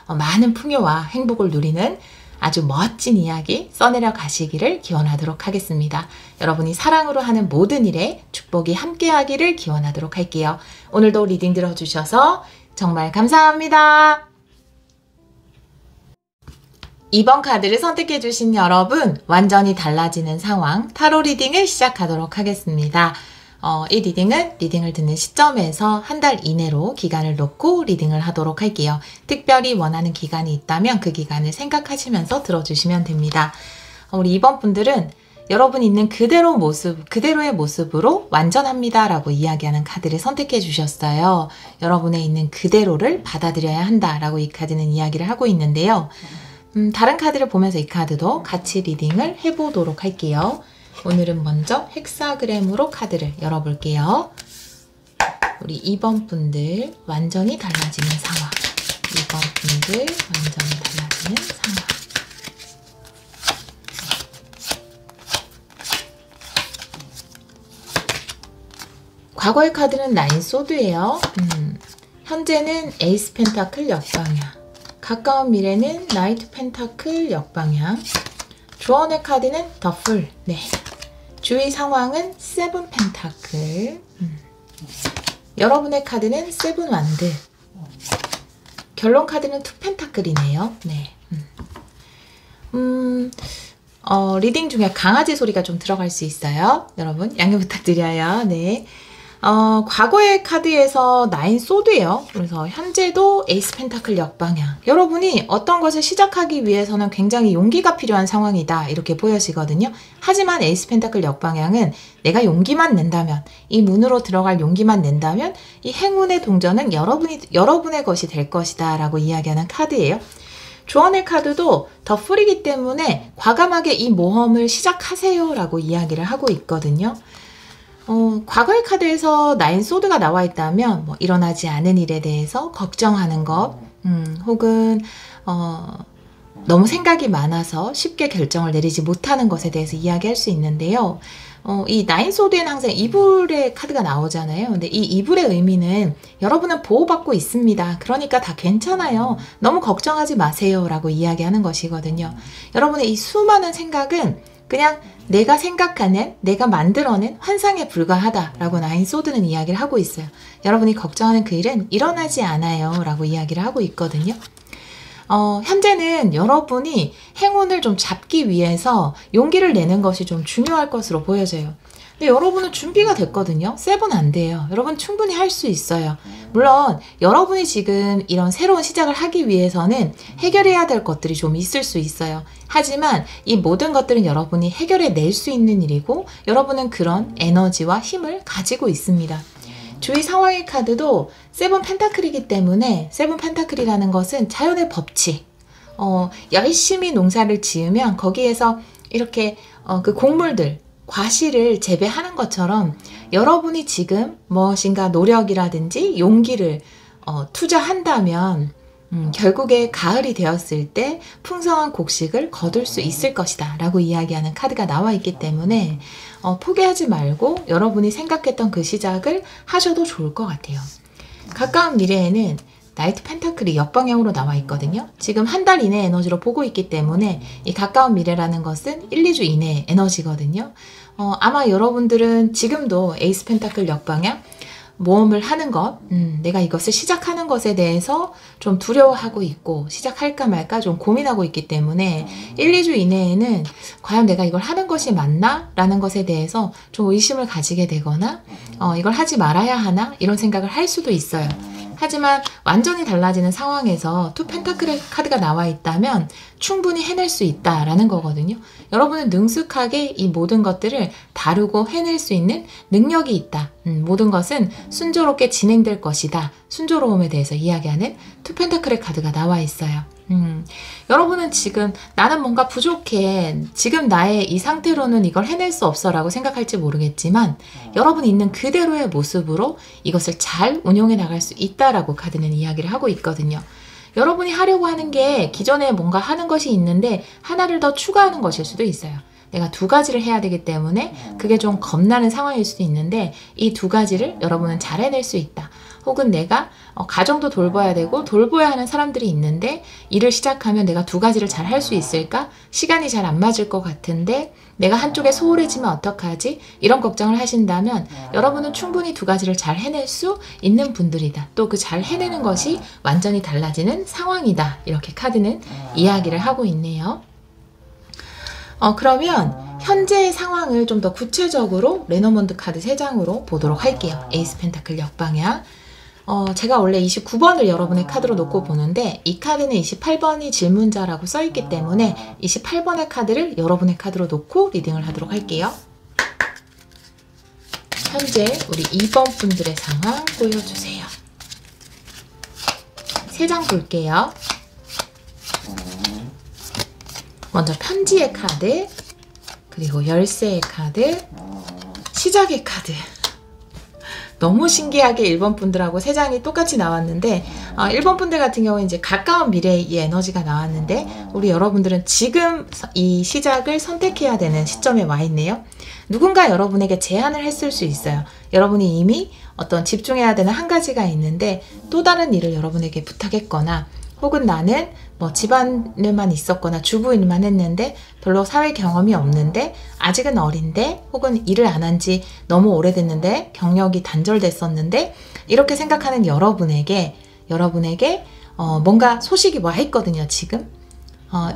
[SPEAKER 1] 많은 풍요와 행복을 누리는 아주 멋진 이야기 써내려 가시기를 기원하도록 하겠습니다. 여러분이 사랑으로 하는 모든 일에 축복이 함께하기를 기원하도록 할게요. 오늘도 리딩 들어주셔서 정말 감사합니다. 2번 카드를 선택해 주신 여러분, 완전히 달라지는 상황 타로 리딩을 시작하도록 하겠습니다. 이 리딩을 듣는 시점에서 한 달 이내로 기간을 놓고 리딩을 하도록 할게요. 특별히 원하는 기간이 있다면 그 기간을 생각하시면서 들어주시면 됩니다. 우리 2번 분들은 여러분 있는 그대로의 모습으로 완전합니다 라고 이야기하는 카드를 선택해 주셨어요. 여러분의 있는 그대로를 받아들여야 한다 라고 이 카드는 이야기를 하고 있는데요. 다른 카드를 보면서 이 카드도 같이 리딩을 해보도록 할게요. 오늘은 먼저 헥사그램으로 카드를 열어볼게요. 우리 2번 분들 완전히 달라지는 상황. 2번 분들 완전히 달라지는 상황. 과거의 카드는 나인 소드예요. 현재는 에이스 펜타클 역방향. 가까운 미래는 나이트 펜타클 역방향. 조언의 카드는 더 풀. 네. 주의 상황은 세븐 펜타클. 여러분의 카드는 세븐 완드. 결론 카드는 투 펜타클이네요. 네. 리딩 중에 강아지 소리가 좀 들어갈 수 있어요. 여러분 양해 부탁드려요. 네. 과거의 카드에서 나인 소드예요. 그래서 현재도 에이스 펜타클 역방향. 여러분이 어떤 것을 시작하기 위해서는 굉장히 용기가 필요한 상황이다. 이렇게 보여지거든요. 하지만 에이스 펜타클 역방향은 내가 용기만 낸다면, 이 문으로 들어갈 용기만 낸다면 이 행운의 동전은 여러분의 것이 될 것이다 라고 이야기하는 카드예요. 조언의 카드도 더 풀이기 때문에 과감하게 이 모험을 시작하세요 라고 이야기를 하고 있거든요. 과거의 카드에서 나인 소드가 나와 있다면 뭐 일어나지 않은 일에 대해서 걱정하는 것, 혹은 너무 생각이 많아서 쉽게 결정을 내리지 못하는 것에 대해서 이야기할 수 있는데요. 이 나인 소드에는 항상 이불의 카드가 나오잖아요. 근데 이 이불의 의미는 여러분은 보호받고 있습니다. 그러니까 다 괜찮아요. 너무 걱정하지 마세요 라고 이야기하는 것이거든요. 여러분의 이 수많은 생각은 그냥 내가 생각하는, 내가 만들어낸 환상에 불과하다 라고 나인 소드는 이야기를 하고 있어요. 여러분이 걱정하는 그 일은 일어나지 않아요 라고 이야기를 하고 있거든요. 현재는 여러분이 행운을 좀 잡기 위해서 용기를 내는 것이 좀 중요할 것으로 보여져요. 근데 여러분은 준비가 됐거든요. 세븐 안 돼요. 여러분 충분히 할 수 있어요. 물론 여러분이 지금 이런 새로운 시작을 하기 위해서는 해결해야 될 것들이 좀 있을 수 있어요. 하지만 이 모든 것들은 여러분이 해결해 낼 수 있는 일이고 여러분은 그런 에너지와 힘을 가지고 있습니다. 주의 상황의 카드도 세븐 펜타클이기 때문에 세븐 펜타클이라는 것은 자연의 법칙. 열심히 농사를 지으면 거기에서 이렇게 그 곡물들, 과실을 재배하는 것처럼 여러분이 지금 무엇인가 노력이라든지 용기를 투자한다면 결국에 가을이 되었을 때 풍성한 곡식을 거둘 수 있을 것이다 라고 이야기하는 카드가 나와 있기 때문에 포기하지 말고 여러분이 생각했던 그 시작을 하셔도 좋을 것 같아요. 가까운 미래에는 나이트 펜타클이 역방향으로 나와 있거든요. 지금 한 달 이내 에너지로 보고 있기 때문에 이 가까운 미래라는 것은 1, 2주 이내의 에너지거든요. 아마 여러분들은 지금도 에이스 펜타클 역방향 모험을 하는 것, 내가 이것을 시작하는 것에 대해서 좀 두려워하고 있고 시작할까 말까 좀 고민하고 있기 때문에 1, 2주 이내에는 과연 내가 이걸 하는 것이 맞나? 라는 것에 대해서 좀 의심을 가지게 되거나 이걸 하지 말아야 하나? 이런 생각을 할 수도 있어요. 하지만 완전히 달라지는 상황에서 투 펜타클의 카드가 나와 있다면 충분히 해낼 수 있다라는 거거든요. 여러분은 능숙하게 이 모든 것들을 다루고 해낼 수 있는 능력이 있다. 모든 것은 순조롭게 진행될 것이다. 순조로움에 대해서 이야기하는 투 펜타클의 카드가 나와 있어요. 여러분은 지금 나는 뭔가 부족해. 지금 나의 이 상태로는 이걸 해낼 수 없어 라고 생각할지 모르겠지만 여러분이 있는 그대로의 모습으로 이것을 잘 운용해 나갈 수 있다라고 카드는 이야기를 하고 있거든요. 여러분이 하려고 하는 게 기존에 뭔가 하는 것이 있는데 하나를 더 추가하는 것일 수도 있어요. 내가 두 가지를 해야 되기 때문에 그게 좀 겁나는 상황일 수도 있는데 이 두 가지를 여러분은 잘 해낼 수 있다. 혹은 내가 가정도 돌봐야 되고 돌봐야 하는 사람들이 있는데 일을 시작하면 내가 두 가지를 잘 할 수 있을까? 시간이 잘 안 맞을 것 같은데 내가 한쪽에 소홀해지면 어떡하지? 이런 걱정을 하신다면 여러분은 충분히 두 가지를 잘 해낼 수 있는 분들이다. 또 그 잘 해내는 것이 완전히 달라지는 상황이다. 이렇게 카드는 이야기를 하고 있네요. 그러면 현재의 상황을 좀 더 구체적으로 레노먼드 카드 3장으로 보도록 할게요. 에이스 펜타클 역방향. 제가 원래 29번을 여러분의 카드로 놓고 보는데 이 카드는 28번이 질문자라고 써있기 때문에 28번의 카드를 여러분의 카드로 놓고 리딩을 하도록 할게요. 현재 우리 2번 분들의 상황 보여주세요. 3장 볼게요. 먼저 편지의 카드, 그리고 열쇠의 카드, 시작의 카드. 너무 신기하게 1번 분들하고 3장이 똑같이 나왔는데 1번 분들 같은 경우는 이제 가까운 미래의 이 에너지가 나왔는데 우리 여러분들은 지금 이 시작을 선택해야 되는 시점에 와 있네요. 누군가 여러분에게 제안을 했을 수 있어요. 여러분이 이미 어떤 집중해야 되는 한 가지가 있는데 또 다른 일을 여러분에게 부탁했거나 혹은 나는 뭐 집안일만 있었거나 주부일만 했는데 별로 사회 경험이 없는데 아직은 어린데 혹은 일을 안 한 지 너무 오래됐는데 경력이 단절됐었는데 이렇게 생각하는 여러분에게 뭔가 소식이 와 있거든요. 지금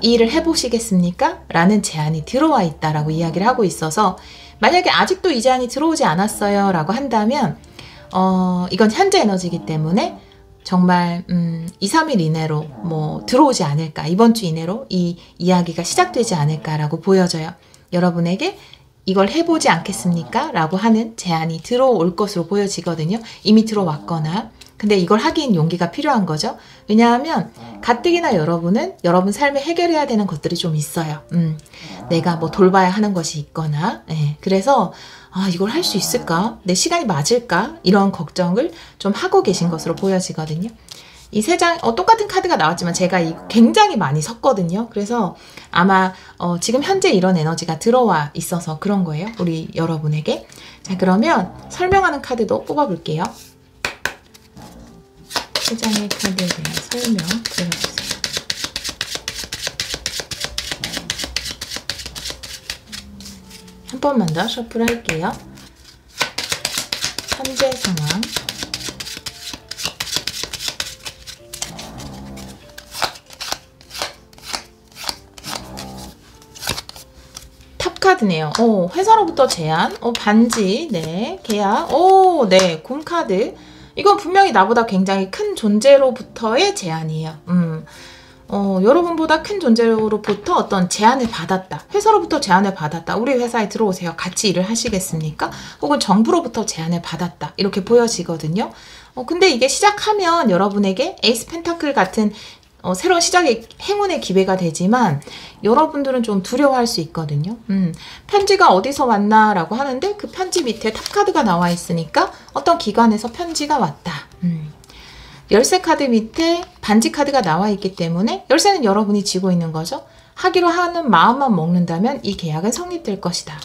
[SPEAKER 1] 이 일을 해보시겠습니까? 라는 제안이 들어와 있다라고 이야기를 하고 있어서 만약에 아직도 이 제안이 들어오지 않았어요 라고 한다면 이건 현재 에너지이기 때문에 정말 2, 3일 이내로 뭐 들어오지 않을까, 이번 주 이내로 이 이야기가 시작되지 않을까라고 보여져요. 여러분에게 이걸 해보지 않겠습니까? 라고 하는 제안이 들어올 것으로 보여지거든요. 이미 들어왔거나. 근데 이걸 하기엔 용기가 필요한 거죠. 왜냐하면 가뜩이나 여러분은 여러분 삶에 해결해야 되는 것들이 좀 있어요. 내가 뭐 돌봐야 하는 것이 있거나 그래서 이걸 할 수 있을까? 내 시간이 맞을까? 이런 걱정을 좀 하고 계신 것으로 보여지거든요. 이 세 장, 똑같은 카드가 나왔지만 제가 굉장히 많이 섰거든요. 그래서 아마 지금 현재 이런 에너지가 들어와 있어서 그런 거예요. 우리 여러분에게. 자, 그러면 설명하는 카드도 뽑아볼게요. 세 장의 카드에 대한 설명 들어주세요. 한 번만 더 셔플 할게요. 현재 상황, 카드네요. 회사로부터 제안, 반지, 네, 계약, 네, 곰카드. 이건 분명히 나보다 굉장히 큰 존재로부터의 제안이에요. 여러분보다 큰 존재로부터 어떤 제안을 받았다. 회사로부터 제안을 받았다. 우리 회사에 들어오세요. 같이 일을 하시겠습니까? 혹은 정부로부터 제안을 받았다. 이렇게 보여지거든요. 근데 이게 시작하면 여러분에게 에이스 펜타클 같은 새로운 시작의 행운의 기회가 되지만 여러분들은 좀 두려워할 수 있거든요. 편지가 어디서 왔나라고 하는데 그 편지 밑에 탑카드가 나와 있으니까 어떤 기관에서 편지가 왔다. 열쇠 카드 밑에 반지 카드가 나와 있기 때문에 열쇠는 여러분이 쥐고 있는 거죠. 하기로 하는 마음만 먹는다면 이 계약은 성립될 것이다.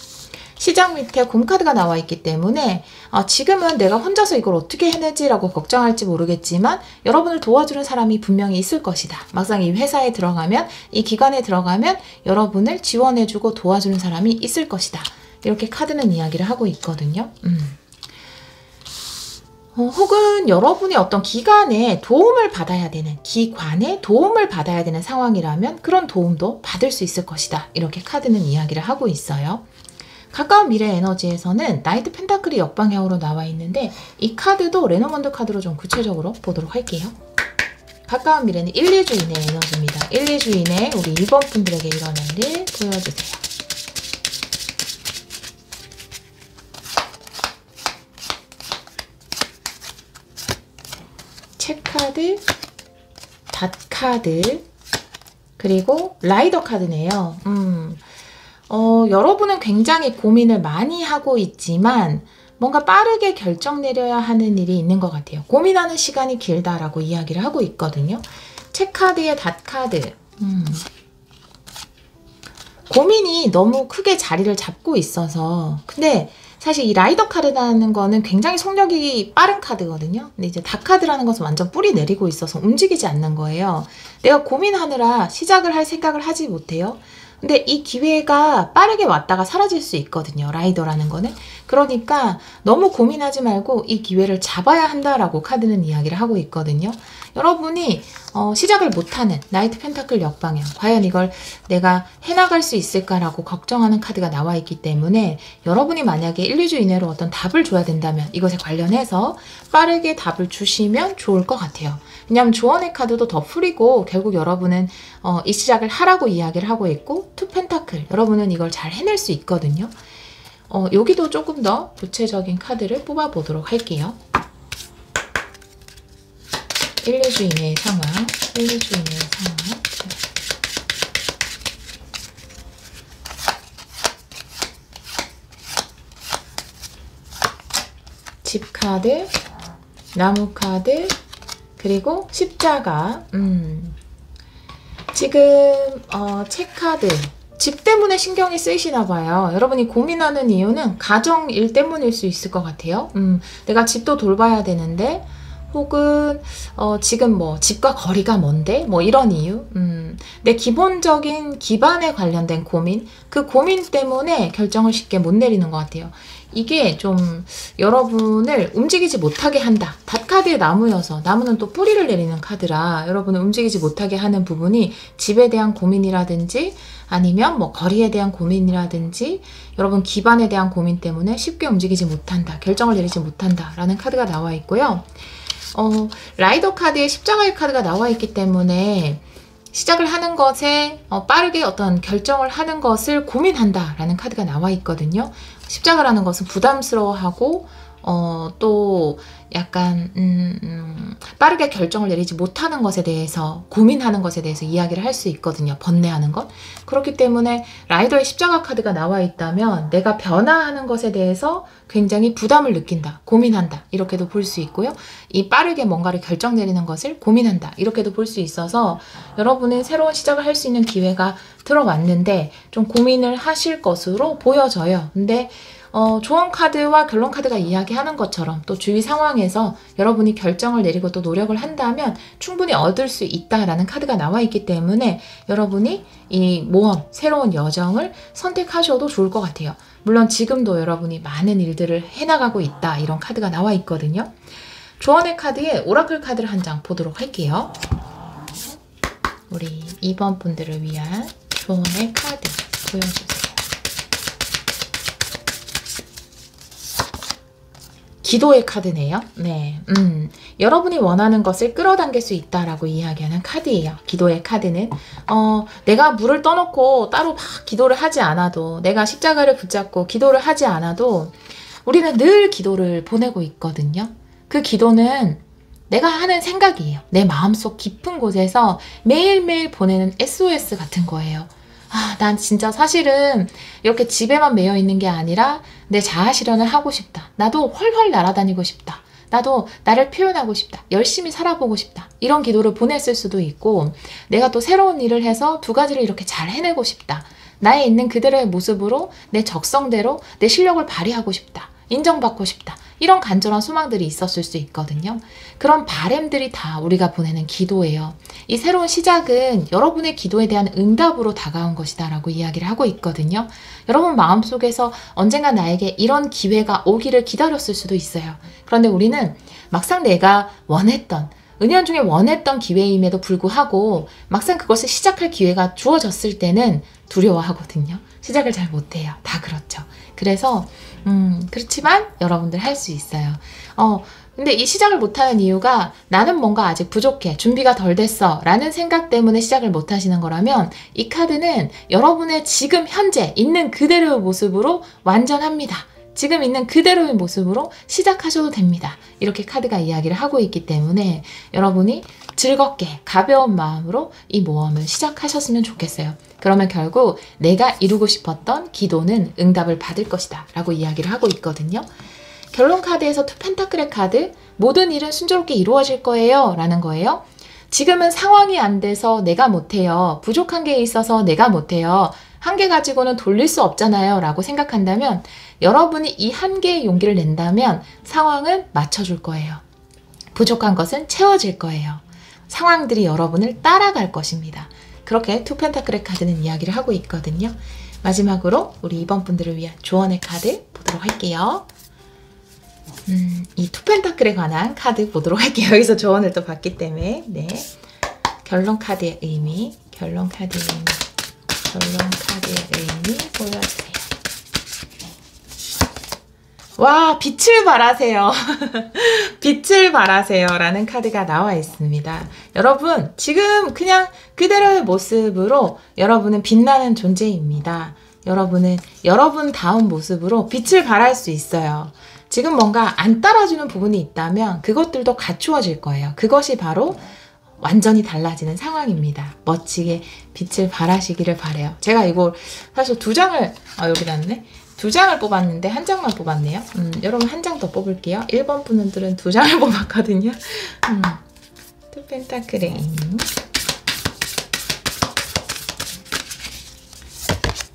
[SPEAKER 1] 시작 밑에 곰카드가 나와 있기 때문에 지금은 내가 혼자서 이걸 어떻게 해내지라고 걱정할지 모르겠지만 여러분을 도와주는 사람이 분명히 있을 것이다. 막상 이 회사에 들어가면, 이 기관에 들어가면 여러분을 지원해주고 도와주는 사람이 있을 것이다. 이렇게 카드는 이야기를 하고 있거든요. 혹은 여러분이 어떤 기관에 도움을 받아야 되는, 기관에 도움을 받아야 되는 상황이라면 그런 도움도 받을 수 있을 것이다. 이렇게 카드는 이야기를 하고 있어요. 가까운 미래 에너지에서는 나이트 펜타클이 역방향으로 나와 있는데 이 카드도 레노먼드 카드로 좀 구체적으로 보도록 할게요. 가까운 미래는 1, 2주 이내의 에너지입니다. 1, 2주 이내에 우리 2번 분들에게 일어날 일 보여주세요. 체카드, 닷카드, 그리고 라이더 카드네요. 여러분은 굉장히 고민을 많이 하고 있지만 뭔가 빠르게 결정 내려야 하는 일이 있는 것 같아요. 고민하는 시간이 길다라고 이야기를 하고 있거든요. 체카드의 닷카드. 고민이 너무 크게 자리를 잡고 있어서, 근데 사실 이 라이더 카드라는 거는 굉장히 속력이 빠른 카드거든요. 근데 이제 닷카드라는 것은 완전 뿌리 내리고 있어서 움직이지 않는 거예요. 내가 고민하느라 시작을 할 생각을 하지 못해요. 근데 이 기회가 빠르게 왔다가 사라질 수 있거든요. 라이더라는 거는. 그러니까 너무 고민하지 말고 이 기회를 잡아야 한다라고 카드는 이야기를 하고 있거든요. 여러분이 시작을 못하는 나이트 펜타클 역방향, 과연 이걸 내가 해나갈 수 있을까라고 걱정하는 카드가 나와 있기 때문에 여러분이 만약에 1, 2주 이내로 어떤 답을 줘야 된다면 이것에 관련해서 빠르게 답을 주시면 좋을 것 같아요. 왜냐하면 조언의 카드도 더 풀이고 결국 여러분은 이 시작을 하라고 이야기를 하고 있고 투 펜타클, 여러분은 이걸 잘 해낼 수 있거든요. 여기도 조금 더 구체적인 카드를 뽑아보도록 할게요. 1, 2주 이내의 상황, 1, 2주 이내의 상황. 집 카드, 나무 카드, 그리고 십자가. 지금 책 카드, 집 때문에 신경이 쓰이시나 봐요. 여러분이 고민하는 이유는 가정 일 때문일 수 있을 것 같아요. 내가 집도 돌봐야 되는데 혹은 지금 뭐 집과 거리가 먼데 뭐 이런 이유, 내 기본적인 기반에 관련된 고민, 그 고민 때문에 결정을 쉽게 못 내리는 것 같아요. 이게 좀 여러분을 움직이지 못하게 한다. 닷카드의 나무여서 나무는 또 뿌리를 내리는 카드라 여러분을 움직이지 못하게 하는 부분이 집에 대한 고민이라든지 아니면 뭐 거리에 대한 고민이라든지 여러분 기반에 대한 고민 때문에 쉽게 움직이지 못한다. 결정을 내리지 못한다 라는 카드가 나와 있고요. 라이더 카드에 십자가의 카드가 나와 있기 때문에 시작을 하는 것에 빠르게 어떤 결정을 하는 것을 고민한다 라는 카드가 나와 있거든요. 십자가라는 것은 부담스러워하고 또 약간 빠르게 결정을 내리지 못하는 것에 대해서 고민하는 것에 대해서 이야기를 할 수 있거든요. 번뇌하는 것. 그렇기 때문에 라이더의 십자가 카드가 나와 있다면 내가 변화하는 것에 대해서 굉장히 부담을 느낀다. 고민한다. 이렇게도 볼 수 있고요. 이 빠르게 뭔가를 결정 내리는 것을 고민한다. 이렇게도 볼 수 있어서 여러분은 새로운 시작을 할 수 있는 기회가 들어왔는데 좀 고민을 하실 것으로 보여져요. 근데 조언 카드와 결론 카드가 이야기하는 것처럼 또 주위 상황에서 여러분이 결정을 내리고 또 노력을 한다면 충분히 얻을 수 있다라는 카드가 나와 있기 때문에 여러분이 이 모험, 새로운 여정을 선택하셔도 좋을 것 같아요. 물론 지금도 여러분이 많은 일들을 해나가고 있다 이런 카드가 나와 있거든요. 조언의 카드에 오라클 카드를 한 장 보도록 할게요. 우리 2번 분들을 위한 조언의 카드 보여주세요. 기도의 카드네요. 네, 여러분이 원하는 것을 끌어당길 수 있다라고 이야기하는 카드예요. 기도의 카드는 내가 물을 떠놓고 따로 막 기도를 하지 않아도 내가 십자가를 붙잡고 기도를 하지 않아도 우리는 늘 기도를 보내고 있거든요. 그 기도는 내가 하는 생각이에요. 내 마음속 깊은 곳에서 매일매일 보내는 SOS 같은 거예요. 난 진짜 사실은 이렇게 집에만 매여 있는 게 아니라 내 자아 실현을 하고 싶다. 나도 훨훨 날아다니고 싶다. 나도 나를 표현하고 싶다. 열심히 살아보고 싶다. 이런 기도를 보냈을 수도 있고 내가 또 새로운 일을 해서 두 가지를 이렇게 잘 해내고 싶다. 나에 있는 그대로의 모습으로 내 적성대로 내 실력을 발휘하고 싶다. 인정받고 싶다. 이런 간절한 소망들이 있었을 수 있거든요. 그런 바램들이 다 우리가 보내는 기도예요. 이 새로운 시작은 여러분의 기도에 대한 응답으로 다가온 것이다 라고 이야기를 하고 있거든요. 여러분 마음속에서 언젠가 나에게 이런 기회가 오기를 기다렸을 수도 있어요. 그런데 우리는 막상 내가 원했던 은연중에 원했던 기회임에도 불구하고 막상 그것을 시작할 기회가 주어졌을 때는 두려워하거든요. 시작을 잘 못해요. 다 그렇죠. 그래서 그렇지만 여러분들 할 수 있어요. 근데 이 시작을 못하는 이유가 나는 뭔가 아직 부족해. 준비가 덜 됐어. 라는 생각 때문에 시작을 못 하시는 거라면 이 카드는 여러분의 지금 현재 있는 그대로의 모습으로 완전합니다. 지금 있는 그대로의 모습으로 시작하셔도 됩니다. 이렇게 카드가 이야기를 하고 있기 때문에 여러분이 즐겁게 가벼운 마음으로 이 모험을 시작하셨으면 좋겠어요. 그러면 결국 내가 이루고 싶었던 기도는 응답을 받을 것이다 라고 이야기를 하고 있거든요. 결론 카드에서 투 펜타클의 카드, 모든 일은 순조롭게 이루어질 거예요 라는 거예요. 지금은 상황이 안 돼서 내가 못해요. 부족한 게 있어서 내가 못해요. 한계 가지고는 돌릴 수 없잖아요 라고 생각한다면 여러분이 이 한계의 용기를 낸다면 상황은 맞춰줄 거예요. 부족한 것은 채워질 거예요. 상황들이 여러분을 따라갈 것입니다. 그렇게 투 펜타클의 카드는 이야기를 하고 있거든요. 마지막으로 우리 2번 분들을 위한 조언의 카드 보도록 할게요. 이 투 펜타클에 관한 카드 보도록 할게요. 여기서 조언을 또 받기 때문에 네. 결론 카드의 의미, 결론 카드의 의미, 결론 카드의 의미 보여주세요. 와, 빛을 발하세요. 빛을 발하세요 라는 카드가 나와 있습니다. 여러분 지금 그냥 그대로의 모습으로 여러분은 빛나는 존재입니다. 여러분은 여러분다운 모습으로 빛을 발할 수 있어요. 지금 뭔가 안 따라주는 부분이 있다면 그것들도 갖추어질 거예요. 그것이 바로 완전히 달라지는 상황입니다. 멋지게 빛을 발하시기를 바래요. 제가 이걸 사실 두 장을 여기 놨네. 두 장을 뽑았는데 한 장만 뽑았네요. 여러분 한 장 더 뽑을게요. 1번 분들은 두 장을 뽑았거든요. 투 펜타클의 의미.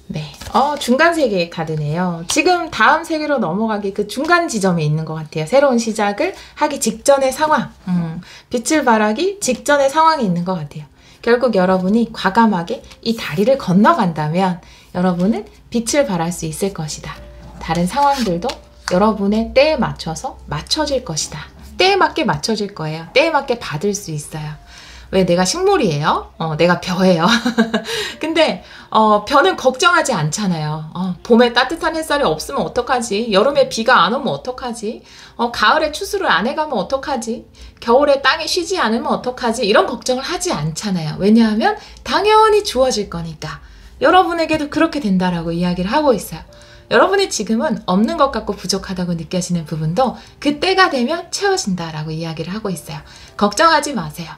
[SPEAKER 1] 네, 중간 세계의 카드네요. 지금 다음 세계로 넘어가기 그 중간 지점에 있는 것 같아요. 새로운 시작을 하기 직전의 상황, 빛을 발하기 직전의 상황에 있는 것 같아요. 결국 여러분이 과감하게 이 다리를 건너간다면 여러분은 빛을 발할 수 있을 것이다. 다른 상황들도 여러분의 때에 맞춰서 맞춰질 것이다. 때에 맞게 맞춰질 거예요. 때에 맞게 받을 수 있어요. 왜 내가 식물이에요? 내가 벼예요. 근데 벼는 걱정하지 않잖아요. 봄에 따뜻한 햇살이 없으면 어떡하지? 여름에 비가 안 오면 어떡하지? 가을에 추수를 안 해가면 어떡하지? 겨울에 땅이 쉬지 않으면 어떡하지? 이런 걱정을 하지 않잖아요. 왜냐하면 당연히 주어질 거니까. 여러분에게도 그렇게 된다라고 이야기를 하고 있어요. 여러분이 지금은 없는 것 같고 부족하다고 느껴지는 부분도 그때가 되면 채워진다라고 이야기를 하고 있어요. 걱정하지 마세요.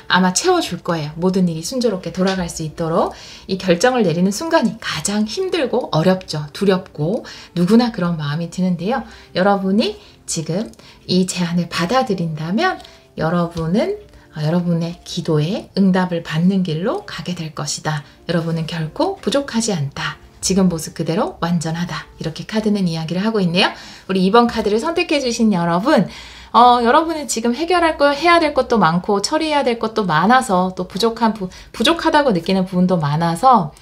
[SPEAKER 1] 아마 채워줄 거예요. 모든 일이 순조롭게 돌아갈 수 있도록. 이 결정을 내리는 순간이 가장 힘들고 어렵죠. 두렵고 누구나 그런 마음이 드는데요. 여러분이 지금 이 제안을 받아들인다면 여러분은 여러분의 기도에 응답을 받는 길로 가게 될 것이다. 여러분은 결코 부족하지 않다. 지금 모습 그대로 완전하다. 이렇게 카드는 이야기를 하고 있네요. 우리 2번 카드를 선택해 주신 여러분, 여러분은 지금 해결할 거, 해야 될 것도 많고 처리해야 될 것도 많아서 또 부족하다고 느끼는 부분도 많아서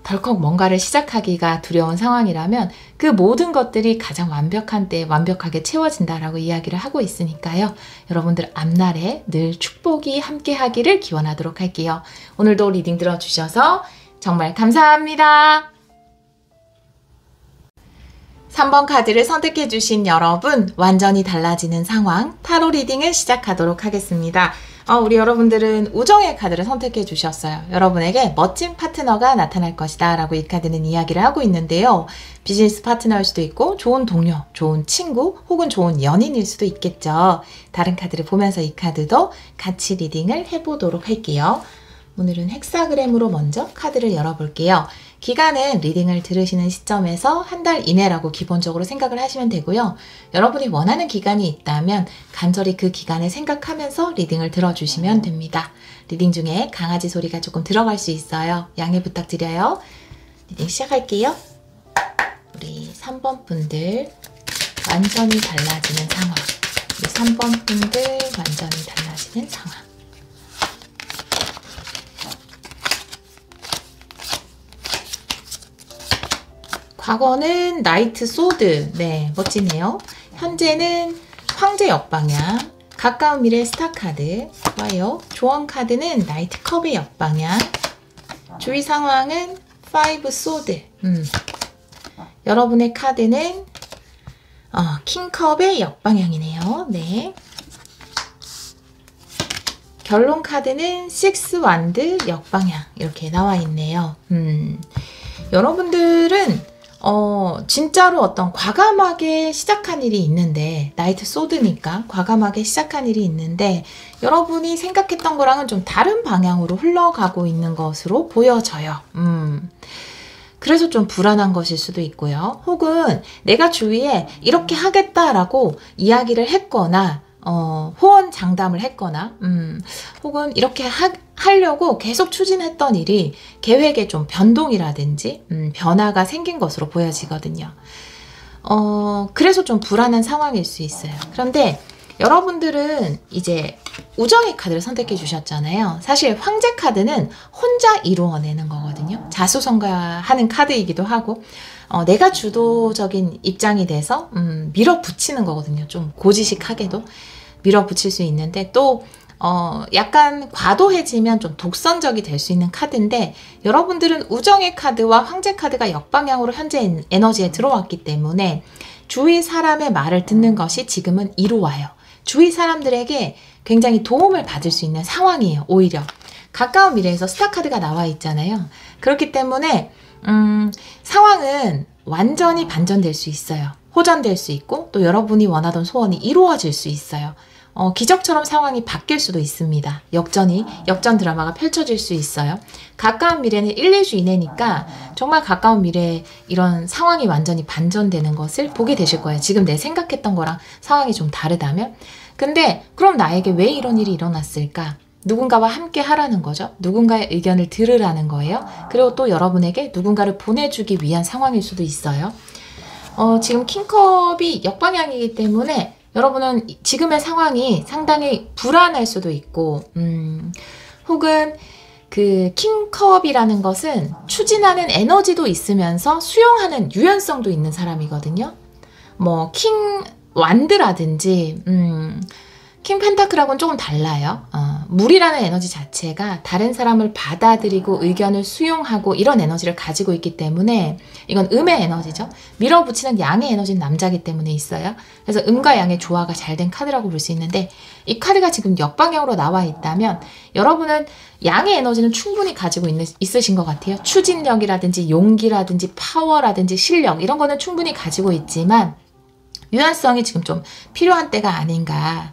[SPEAKER 1] 덜컥 뭔가를 시작하기가 두려운 상황이라면 그 모든 것들이 가장 완벽한 때에 완벽하게 채워진다라고 이야기를 하고 있으니까요. 여러분들 앞날에 늘 축복이 함께 하기를 기원하도록 할게요. 오늘도 리딩 들어주셔서 정말 감사합니다. 3번 카드를 선택해 주신 여러분, 완전히 달라지는 상황 타로 리딩을 시작하도록 하겠습니다. 우리 여러분들은 우정의 카드를 선택해 주셨어요. 여러분에게 멋진 파트너가 나타날 것이다 라고 이 카드는 이야기를 하고 있는데요. 비즈니스 파트너일 수도 있고 좋은 동료, 좋은 친구 혹은 좋은 연인일 수도 있겠죠. 다른 카드를 보면서 이 카드도 같이 리딩을 해보도록 할게요. 오늘은 헥사그램으로 먼저 카드를 열어볼게요. 기간은 리딩을 들으시는 시점에서 한 달 이내라고 기본적으로 생각을 하시면 되고요. 여러분이 원하는 기간이 있다면 간절히 그 기간을 생각하면서 리딩을 들어주시면 됩니다. 리딩 중에 강아지 소리가 조금 들어갈 수 있어요. 양해 부탁드려요. 리딩 시작할게요. 우리 3번 분들 완전히 달라지는 상황. 우리 3번 분들 완전히 달라지는 상황. 과거는 나이트 소드, 네, 멋지네요. 현재는 황제 역방향, 가까운 미래 스타 카드, 좋아요. 조언 카드는 나이트 컵의 역방향, 주의 상황은 5 소드, 여러분의 카드는 킹컵의 역방향이네요. 네. 결론 카드는 6 완드 역방향 이렇게 나와 있네요. 여러분들은 진짜로 어떤 과감하게 시작한 일이 있는데 나이트 소드니까 과감하게 시작한 일이 있는데 여러분이 생각했던 거랑은 좀 다른 방향으로 흘러가고 있는 것으로 보여져요. 그래서 좀 불안한 것일 수도 있고요. 혹은 내가 주위에 이렇게 하겠다라고 이야기를 했거나 호언장담을 했거나 혹은 이렇게 하려고 계속 추진했던 일이 계획에 좀 변동이라든지 변화가 생긴 것으로 보여지거든요. 그래서 좀 불안한 상황일 수 있어요. 그런데 여러분들은 이제 우정의 카드를 선택해 주셨잖아요. 사실 황제 카드는 혼자 이루어내는 거거든요. 자수성가하는 카드이기도 하고 내가 주도적인 입장이 돼서 밀어붙이는 거거든요. 좀 고지식하게도 밀어붙일 수 있는데 또 약간 과도해지면 좀 독선적이 될 수 있는 카드인데 여러분들은 우정의 카드와 황제 카드가 역방향으로 현재 에너지에 들어왔기 때문에 주위 사람의 말을 듣는 것이 지금은 이루어요. 주위 사람들에게 굉장히 도움을 받을 수 있는 상황이에요. 오히려 가까운 미래에서 스타 카드가 나와 있잖아요. 그렇기 때문에 상황은 완전히 반전될 수 있어요. 호전될 수 있고 또 여러분이 원하던 소원이 이루어질 수 있어요. 기적처럼 상황이 바뀔 수도 있습니다. 역전 드라마가 펼쳐질 수 있어요. 가까운 미래는 1, 2주 이내니까 정말 가까운 미래에 이런 상황이 완전히 반전되는 것을 보게 되실 거예요. 지금 내 생각했던 거랑 상황이 좀 다르다면. 근데 그럼 나에게 왜 이런 일이 일어났을까? 누군가와 함께 하라는 거죠. 누군가의 의견을 들으라는 거예요. 그리고 또 여러분에게 누군가를 보내주기 위한 상황일 수도 있어요. 지금 킹컵이 역방향이기 때문에 여러분은 지금의 상황이 상당히 불안할 수도 있고, 혹은 그 킹컵이라는 것은 추진하는 에너지도 있으면서 수용하는 유연성도 있는 사람이거든요. 뭐 킹 완드라든지 킹 펜타클하고는 조금 달라요. 물이라는 에너지 자체가 다른 사람을 받아들이고 의견을 수용하고 이런 에너지를 가지고 있기 때문에 이건 음의 에너지죠. 밀어붙이는 양의 에너지는 남자이기 때문에 있어요. 그래서 음과 양의 조화가 잘 된 카드라고 볼 수 있는데, 이 카드가 지금 역방향으로 나와 있다면 여러분은 양의 에너지는 충분히 가지고 있으신 것 같아요. 추진력이라든지 용기라든지 파워라든지 실력 이런 거는 충분히 가지고 있지만 유연성이 지금 좀 필요한 때가 아닌가.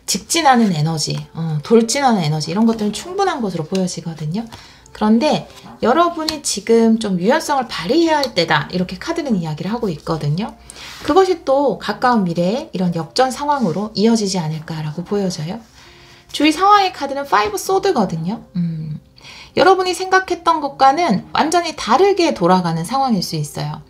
[SPEAKER 1] 직진하는 에너지, 돌진하는 에너지 이런 것들은 충분한 것으로 보여지거든요. 그런데 여러분이 지금 좀 유연성을 발휘해야 할 때다, 이렇게 카드는 이야기를 하고 있거든요. 그것이 또 가까운 미래에 이런 역전 상황으로 이어지지 않을까라고 보여져요. 주위 상황의 카드는 5 소드거든요. 여러분이 생각했던 것과는 완전히 다르게 돌아가는 상황일 수 있어요.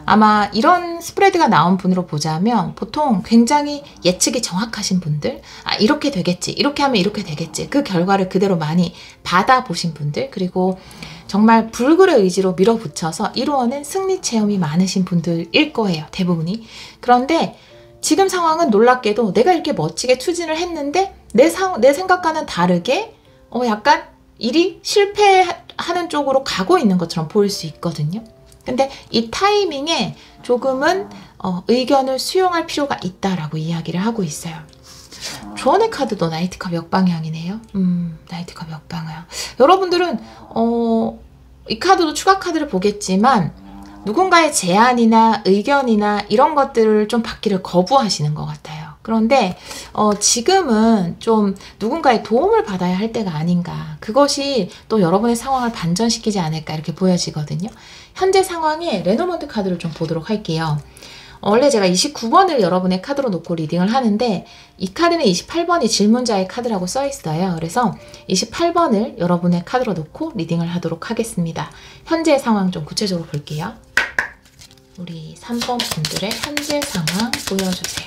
[SPEAKER 1] 아마 이런 스프레드가 나온 분으로 보자면 보통 굉장히 예측이 정확하신 분들, 이렇게 되겠지, 이렇게 하면 이렇게 되겠지, 그 결과를 그대로 많이 받아보신 분들, 그리고 정말 불굴의 의지로 밀어붙여서 이루어낸 승리 체험이 많으신 분들일 거예요, 대부분이. 그런데 지금 상황은 놀랍게도 내가 이렇게 멋지게 추진을 했는데 내 생각과는 다르게 약간 일이 실패하는 쪽으로 가고 있는 것처럼 보일 수 있거든요. 근데 이 타이밍에 조금은 의견을 수용할 필요가 있다라고 이야기를 하고 있어요. 조언의 카드도 나이트컵 역방향이네요. 나이트컵 역방향. 여러분들은 이 카드도 추가 카드를 보겠지만 누군가의 제안이나 의견이나 이런 것들을 좀 받기를 거부하시는 것 같아요. 그런데 지금은 좀 누군가의 도움을 받아야 할 때가 아닌가. 그것이 또 여러분의 상황을 반전시키지 않을까 이렇게 보여지거든요. 현재 상황에 레노먼트 카드를 좀 보도록 할게요. 원래 제가 29번을 여러분의 카드로 놓고 리딩을 하는데 이 카드는 28번이 질문자의 카드라고 써 있어요. 그래서 28번을 여러분의 카드로 놓고 리딩을 하도록 하겠습니다. 현재 상황 좀 구체적으로 볼게요. 우리 3번 분들의 현재 상황 보여주세요.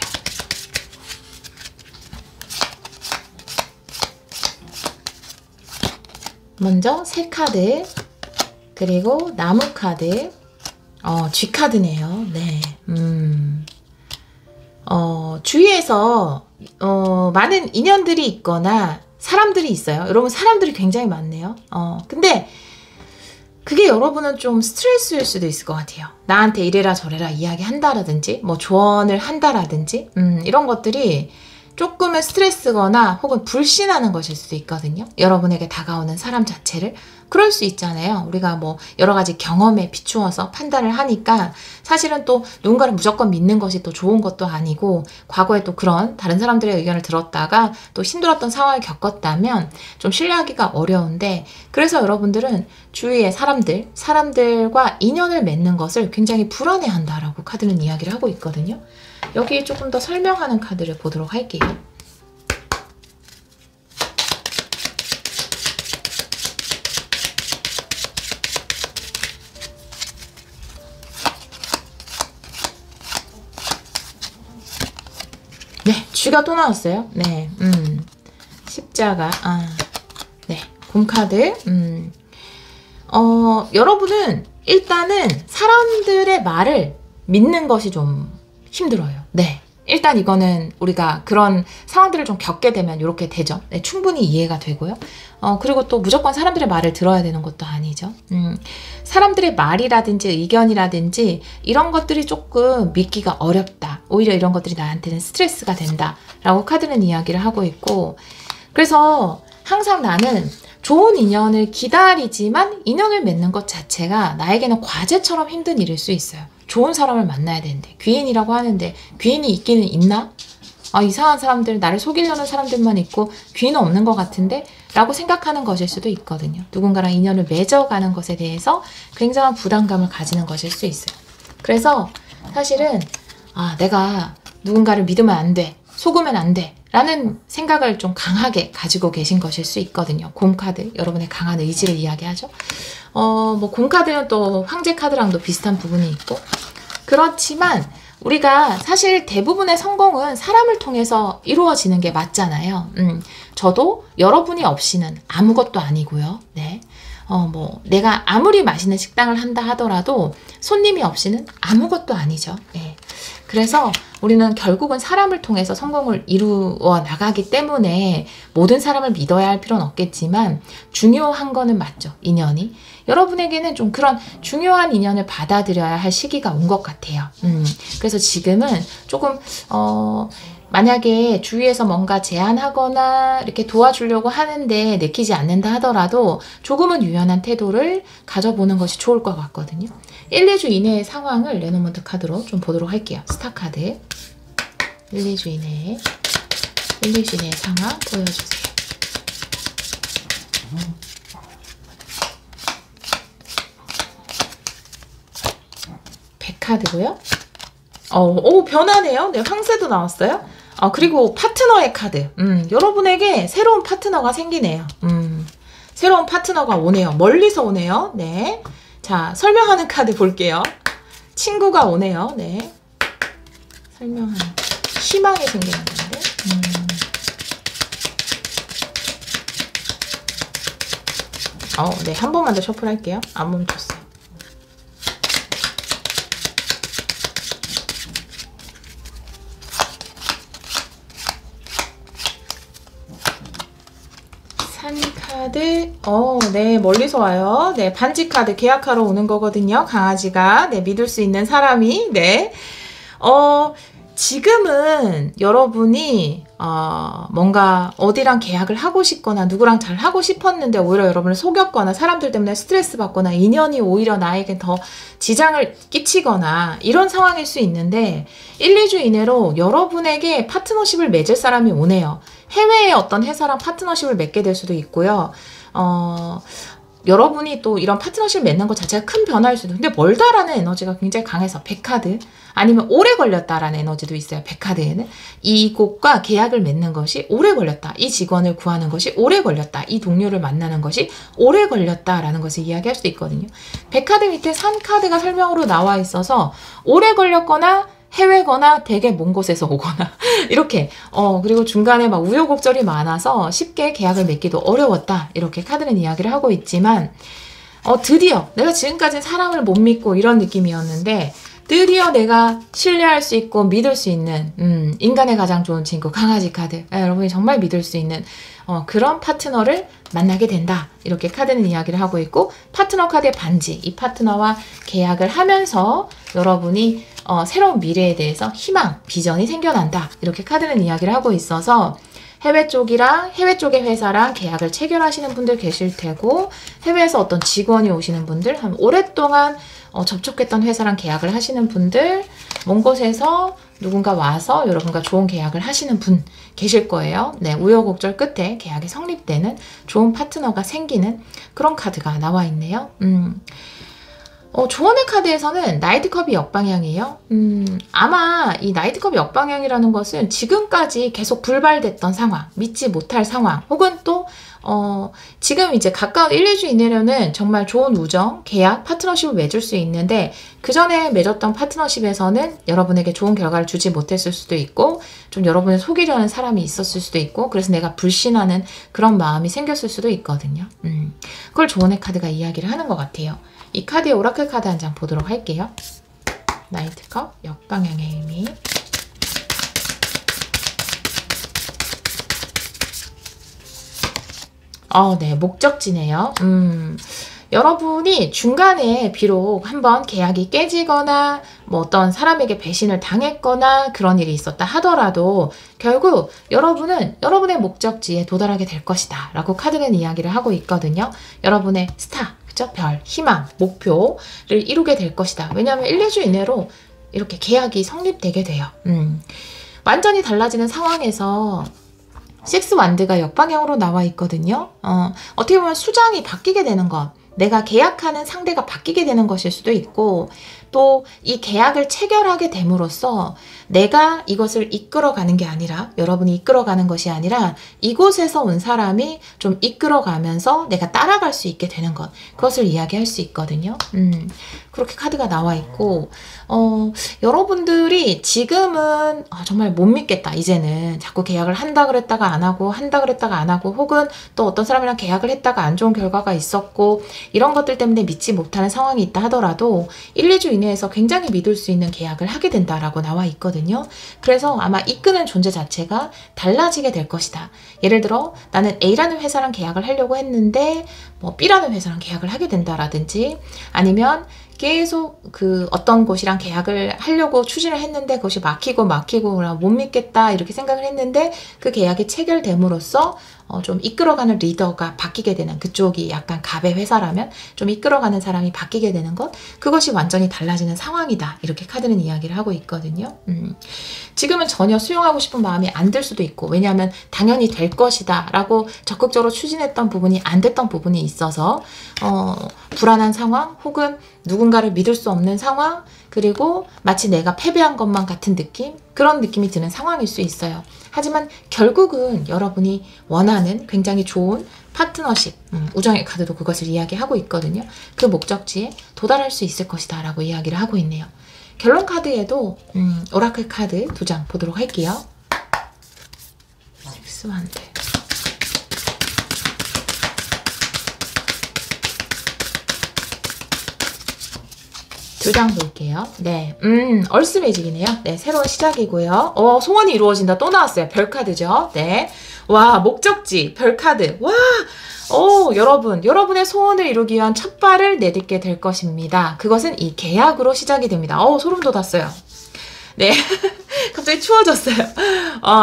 [SPEAKER 1] 먼저 새 카드, 그리고 나무 카드, G 카드네요. 네. 주위에서 많은 인연들이 있거나 사람들이 있어요. 여러분 사람들이 굉장히 많네요. 근데 그게 여러분은 좀 스트레스일 수도 있을 것 같아요. 나한테 이래라 저래라 이야기한다라든지 뭐 조언을 한다라든지 이런 것들이 조금은 스트레스거나 혹은 불신하는 것일 수도 있거든요. 여러분에게 다가오는 사람 자체를. 그럴 수 있잖아요. 우리가 뭐 여러 가지 경험에 비추어서 판단을 하니까 사실은 또 누군가를 무조건 믿는 것이 또 좋은 것도 아니고, 과거에 또 그런 다른 사람들의 의견을 들었다가 또 힘들었던 상황을 겪었다면 좀 신뢰하기가 어려운데, 그래서 여러분들은 주위의 사람들과 인연을 맺는 것을 굉장히 불안해한다라고 카드는 이야기를 하고 있거든요. 여기 조금 더 설명하는 카드를 보도록 할게요. 네, 쥐가 또 나왔어요. 네, 십자가, 네, 곰카드. 여러분은 일단은 사람들의 말을 믿는 것이 좀 힘들어요. 네. 일단 이거는 우리가 그런 상황들을 좀 겪게 되면 이렇게 되죠. 네, 충분히 이해가 되고요. 그리고 또 무조건 사람들의 말을 들어야 되는 것도 아니죠. 사람들의 말이라든지 의견이라든지 이런 것들이 조금 믿기가 어렵다. 오히려 이런 것들이 나한테는 스트레스가 된다. 라고 카드는 이야기를 하고 있고, 그래서 항상 나는 좋은 인연을 기다리지만 인연을 맺는 것 자체가 나에게는 과제처럼 힘든 일일 수 있어요. 좋은 사람을 만나야 되는데, 귀인이라고 하는데 귀인이 있기는 있나? 이상한 사람들, 나를 속이려는 사람들만 있고 귀인은 없는 것 같은데? 라고 생각하는 것일 수도 있거든요. 누군가랑 인연을 맺어가는 것에 대해서 굉장한 부담감을 가지는 것일 수 있어요. 그래서 사실은 내가 누군가를 믿으면 안 돼, 속으면 안 돼 라는 생각을 좀 강하게 가지고 계신 것일 수 있거든요. 곰카드, 여러분의 강한 의지를 이야기하죠. 뭐 곰카드는 또 황제 카드랑도 비슷한 부분이 있고, 그렇지만 우리가 사실 대부분의 성공은 사람을 통해서 이루어지는 게 맞잖아요. 저도 여러분이 없이는 아무것도 아니고요. 네. 뭐 내가 아무리 맛있는 식당을 한다 하더라도 손님이 없이는 아무것도 아니죠. 네. 그래서 우리는 결국은 사람을 통해서 성공을 이루어 나가기 때문에 모든 사람을 믿어야 할 필요는 없겠지만 중요한 거는 맞죠. 인연이. 여러분에게는 좀 그런 중요한 인연을 받아들여야 할 시기가 온 것 같아요. 그래서 지금은 조금 만약에 주위에서 뭔가 제안하거나 이렇게 도와주려고 하는데 내키지 않는다 하더라도 조금은 유연한 태도를 가져보는 것이 좋을 것 같거든요. 1, 2주 이내의 상황을 레노먼트 카드로 좀 보도록 할게요. 스타 카드 1, 2주 이내의 상황 보여주세요. 카드고요. 오, 변하네요. 네, 황새도 나왔어요. 그리고 파트너의 카드. 여러분에게 새로운 파트너가 생기네요. 새로운 파트너가 오네요. 멀리서 오네요. 네. 자, 설명하는 카드 볼게요. 친구가 오네요. 네. 설명하는. 희망이 생기는 건데. 네. 한 번만 더 셔플할게요. 안 멈췄어요. 카드, 네, 멀리서 와요. 네, 반지 카드 계약하러 오는 거거든요. 강아지가. 네, 믿을 수 있는 사람이. 네. 지금은 여러분이, 뭔가 어디랑 계약을 하고 싶거나 누구랑 잘 하고 싶었는데 오히려 여러분을 속였거나 사람들 때문에 스트레스 받거나 인연이 오히려 나에게 더 지장을 끼치거나 이런 상황일 수 있는데 1, 2주 이내로 여러분에게 파트너십을 맺을 사람이 오네요. 해외의 어떤 회사랑 파트너십을 맺게 될 수도 있고요. 여러분이 또 이런 파트너십을 맺는 것 자체가 큰 변화일 수도. 근데 멀다라는 에너지가 굉장히 강해서 100카드 아니면 오래 걸렸다라는 에너지도 있어요. 100카드에는 이곳과 계약을 맺는 것이 오래 걸렸다. 이 직원을 구하는 것이 오래 걸렸다. 이 동료를 만나는 것이 오래 걸렸다라는 것을 이야기할 수도 있거든요. 100카드 밑에 산 카드가 설명으로 나와 있어서 오래 걸렸거나 해외거나 되게 먼 곳에서 오거나 이렇게 그리고 중간에 막 우여곡절이 많아서 쉽게 계약을 맺기도 어려웠다 이렇게 카드는 이야기를 하고 있지만 드디어 내가 지금까지는 사람을 못 믿고 이런 느낌이었는데 드디어 내가 신뢰할 수 있고 믿을 수 있는 인간의 가장 좋은 친구 강아지 카드 여러분이 정말 믿을 수 있는 그런 파트너를 만나게 된다 이렇게 카드는 이야기를 하고 있고 파트너 카드의 반지 이 파트너와 계약을 하면서 여러분이 새로운 미래에 대해서 희망, 비전이 생겨난다 이렇게 카드는 이야기를 하고 있어서 해외 쪽의 회사랑 계약을 체결하시는 분들 계실 테고 해외에서 어떤 직원이 오시는 분들 한 오랫동안 접촉했던 회사랑 계약을 하시는 분들 먼 곳에서 누군가 와서 여러분과 좋은 계약을 하시는 분 계실 거예요. 네, 우여곡절 끝에 계약이 성립되는 좋은 파트너가 생기는 그런 카드가 나와 있네요. 조언의 카드에서는 나이트컵이 역방향이에요. 아마 이 나이트컵이 역방향이라는 것은 지금까지 계속 불발됐던 상황, 믿지 못할 상황, 혹은 또 지금 이제 가까운 1, 2주 이내로는 정말 좋은 우정, 계약, 파트너십을 맺을 수 있는데 그 전에 맺었던 파트너십에서는 여러분에게 좋은 결과를 주지 못했을 수도 있고 좀 여러분을 속이려는 사람이 있었을 수도 있고 그래서 내가 불신하는 그런 마음이 생겼을 수도 있거든요. 그걸 조언의 카드가 이야기를 하는 것 같아요. 이 카드의 오라클 카드 한 장 보도록 할게요. 나이트컵, 역방향의 의미. 네, 목적지네요. 여러분이 중간에 비록 한번 계약이 깨지거나 뭐 어떤 사람에게 배신을 당했거나 그런 일이 있었다 하더라도 결국 여러분은 여러분의 목적지에 도달하게 될 것이다 라고 카드는 이야기를 하고 있거든요. 여러분의 스타, 그쵸? 별, 희망, 목표를 이루게 될 것이다. 왜냐하면 1, 2주 이내로 이렇게 계약이 성립되게 돼요. 완전히 달라지는 상황에서 식스 완드가 역방향으로 나와 있거든요. 어떻게 보면 수장이 바뀌게 되는 것. 내가 계약하는 상대가 바뀌게 되는 것일 수도 있고, 또 이 계약을 체결하게 됨으로써 내가 이것을 이끌어가는 게 아니라, 여러분이 이끌어가는 것이 아니라 이곳에서 온 사람이 좀 이끌어가면서 내가 따라갈 수 있게 되는 것, 그것을 이야기할 수 있거든요. 그렇게 카드가 나와 있고, 여러분들이 지금은 정말 못 믿겠다, 이제는 자꾸 계약을 한다 그랬다가 안 하고, 한다 그랬다가 안 하고, 혹은 또 어떤 사람이랑 계약을 했다가 안 좋은 결과가 있었고, 이런 것들 때문에 믿지 못하는 상황이 있다 하더라도 1, 2주 이내에서 굉장히 믿을 수 있는 계약을 하게 된다라고 나와 있거든요. 그래서 아마 이끄는 존재 자체가 달라지게 될 것이다. 예를 들어 나는 A라는 회사랑 계약을 하려고 했는데 뭐 B라는 회사랑 계약을 하게 된다라든지, 아니면 계속 어떤 곳이랑 계약을 하려고 추진을 했는데 그것이 막히고 못 믿겠다 이렇게 생각을 했는데, 그 계약이 체결됨으로써 좀 이끌어가는 리더가 바뀌게 되는, 그쪽이 약간 갑의 회사라면 좀 이끌어가는 사람이 바뀌게 되는 것, 그것이 완전히 달라지는 상황이다, 이렇게 카드는 이야기를 하고 있거든요. 지금은 전혀 수용하고 싶은 마음이 안 들 수도 있고, 왜냐하면 당연히 될 것이다 라고 적극적으로 추진했던 부분이 안 됐던 부분이 있어서 불안한 상황, 혹은 누군가를 믿을 수 없는 상황, 그리고 마치 내가 패배한 것만 같은 느낌, 그런 느낌이 드는 상황일 수 있어요. 하지만 결국은 여러분이 원하는 굉장히 좋은 파트너십, 우정의 카드도 그것을 이야기하고 있거든요. 그 목적지에 도달할 수 있을 것이다 라고 이야기를 하고 있네요. 결론 카드에도 오라클 카드 2장 보도록 할게요. 6 한데. 2장 볼게요. 네, 얼스 매직이네요. 네, 새로운 시작이고요. 소원이 이루어진다. 또 나왔어요. 별 카드죠. 네, 와, 목적지, 별 카드. 와, 여러분의 소원을 이루기 위한 첫 발을 내딛게 될 것입니다. 그것은 이 계약으로 시작이 됩니다. 소름 돋았어요. 네, 갑자기 추워졌어요.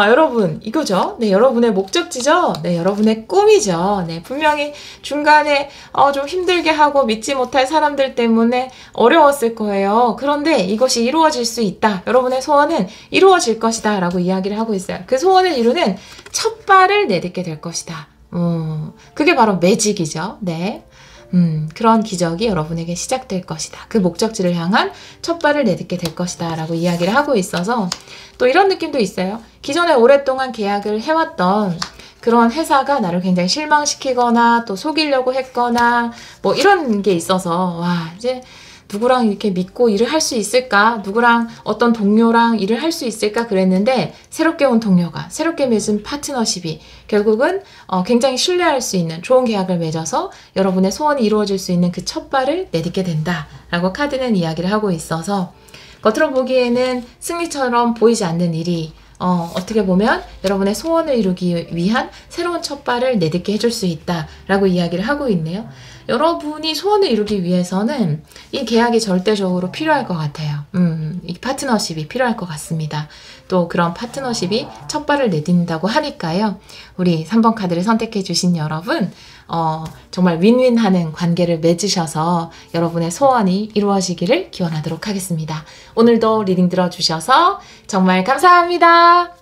[SPEAKER 1] 여러분, 이거죠. 네, 여러분의 목적지죠. 네, 여러분의 꿈이죠. 네, 분명히 중간에 좀 힘들게 하고 믿지 못할 사람들 때문에 어려웠을 거예요. 그런데 이것이 이루어질 수 있다. 여러분의 소원은 이루어질 것이다 라고 이야기를 하고 있어요. 그 소원을 이루는 첫 발을 내딛게 될 것이다. 그게 바로 매직이죠. 네. 그런 기적이 여러분에게 시작될 것이다. 그 목적지를 향한 첫 발을 내딛게 될 것이다 라고 이야기를 하고 있어서, 또 이런 느낌도 있어요. 기존에 오랫동안 계약을 해왔던 그런 회사가 나를 굉장히 실망시키거나 또 속이려고 했거나 뭐 이런 게 있어서, 와, 이제 누구랑 이렇게 믿고 일을 할 수 있을까? 누구랑 어떤 동료랑 일을 할 수 있을까? 그랬는데 새롭게 온 동료가, 새롭게 맺은 파트너십이 결국은 굉장히 신뢰할 수 있는 좋은 계약을 맺어서 여러분의 소원이 이루어질 수 있는 그 첫 발을 내딛게 된다라고 카드는 이야기를 하고 있어서, 겉으로 보기에는 승리처럼 보이지 않는 일이 어떻게 보면 여러분의 소원을 이루기 위한 새로운 첫 발을 내딛게 해줄 수 있다라고 이야기를 하고 있네요. 여러분이 소원을 이루기 위해서는 이 계약이 절대적으로 필요할 것 같아요. 이 파트너십이 필요할 것 같습니다. 또 그런 파트너십이 첫 발을 내딛는다고 하니까요. 우리 3번 카드를 선택해 주신 여러분, 정말 윈윈하는 관계를 맺으셔서 여러분의 소원이 이루어지기를 기원하도록 하겠습니다. 오늘도 리딩 들어주셔서 정말 감사합니다.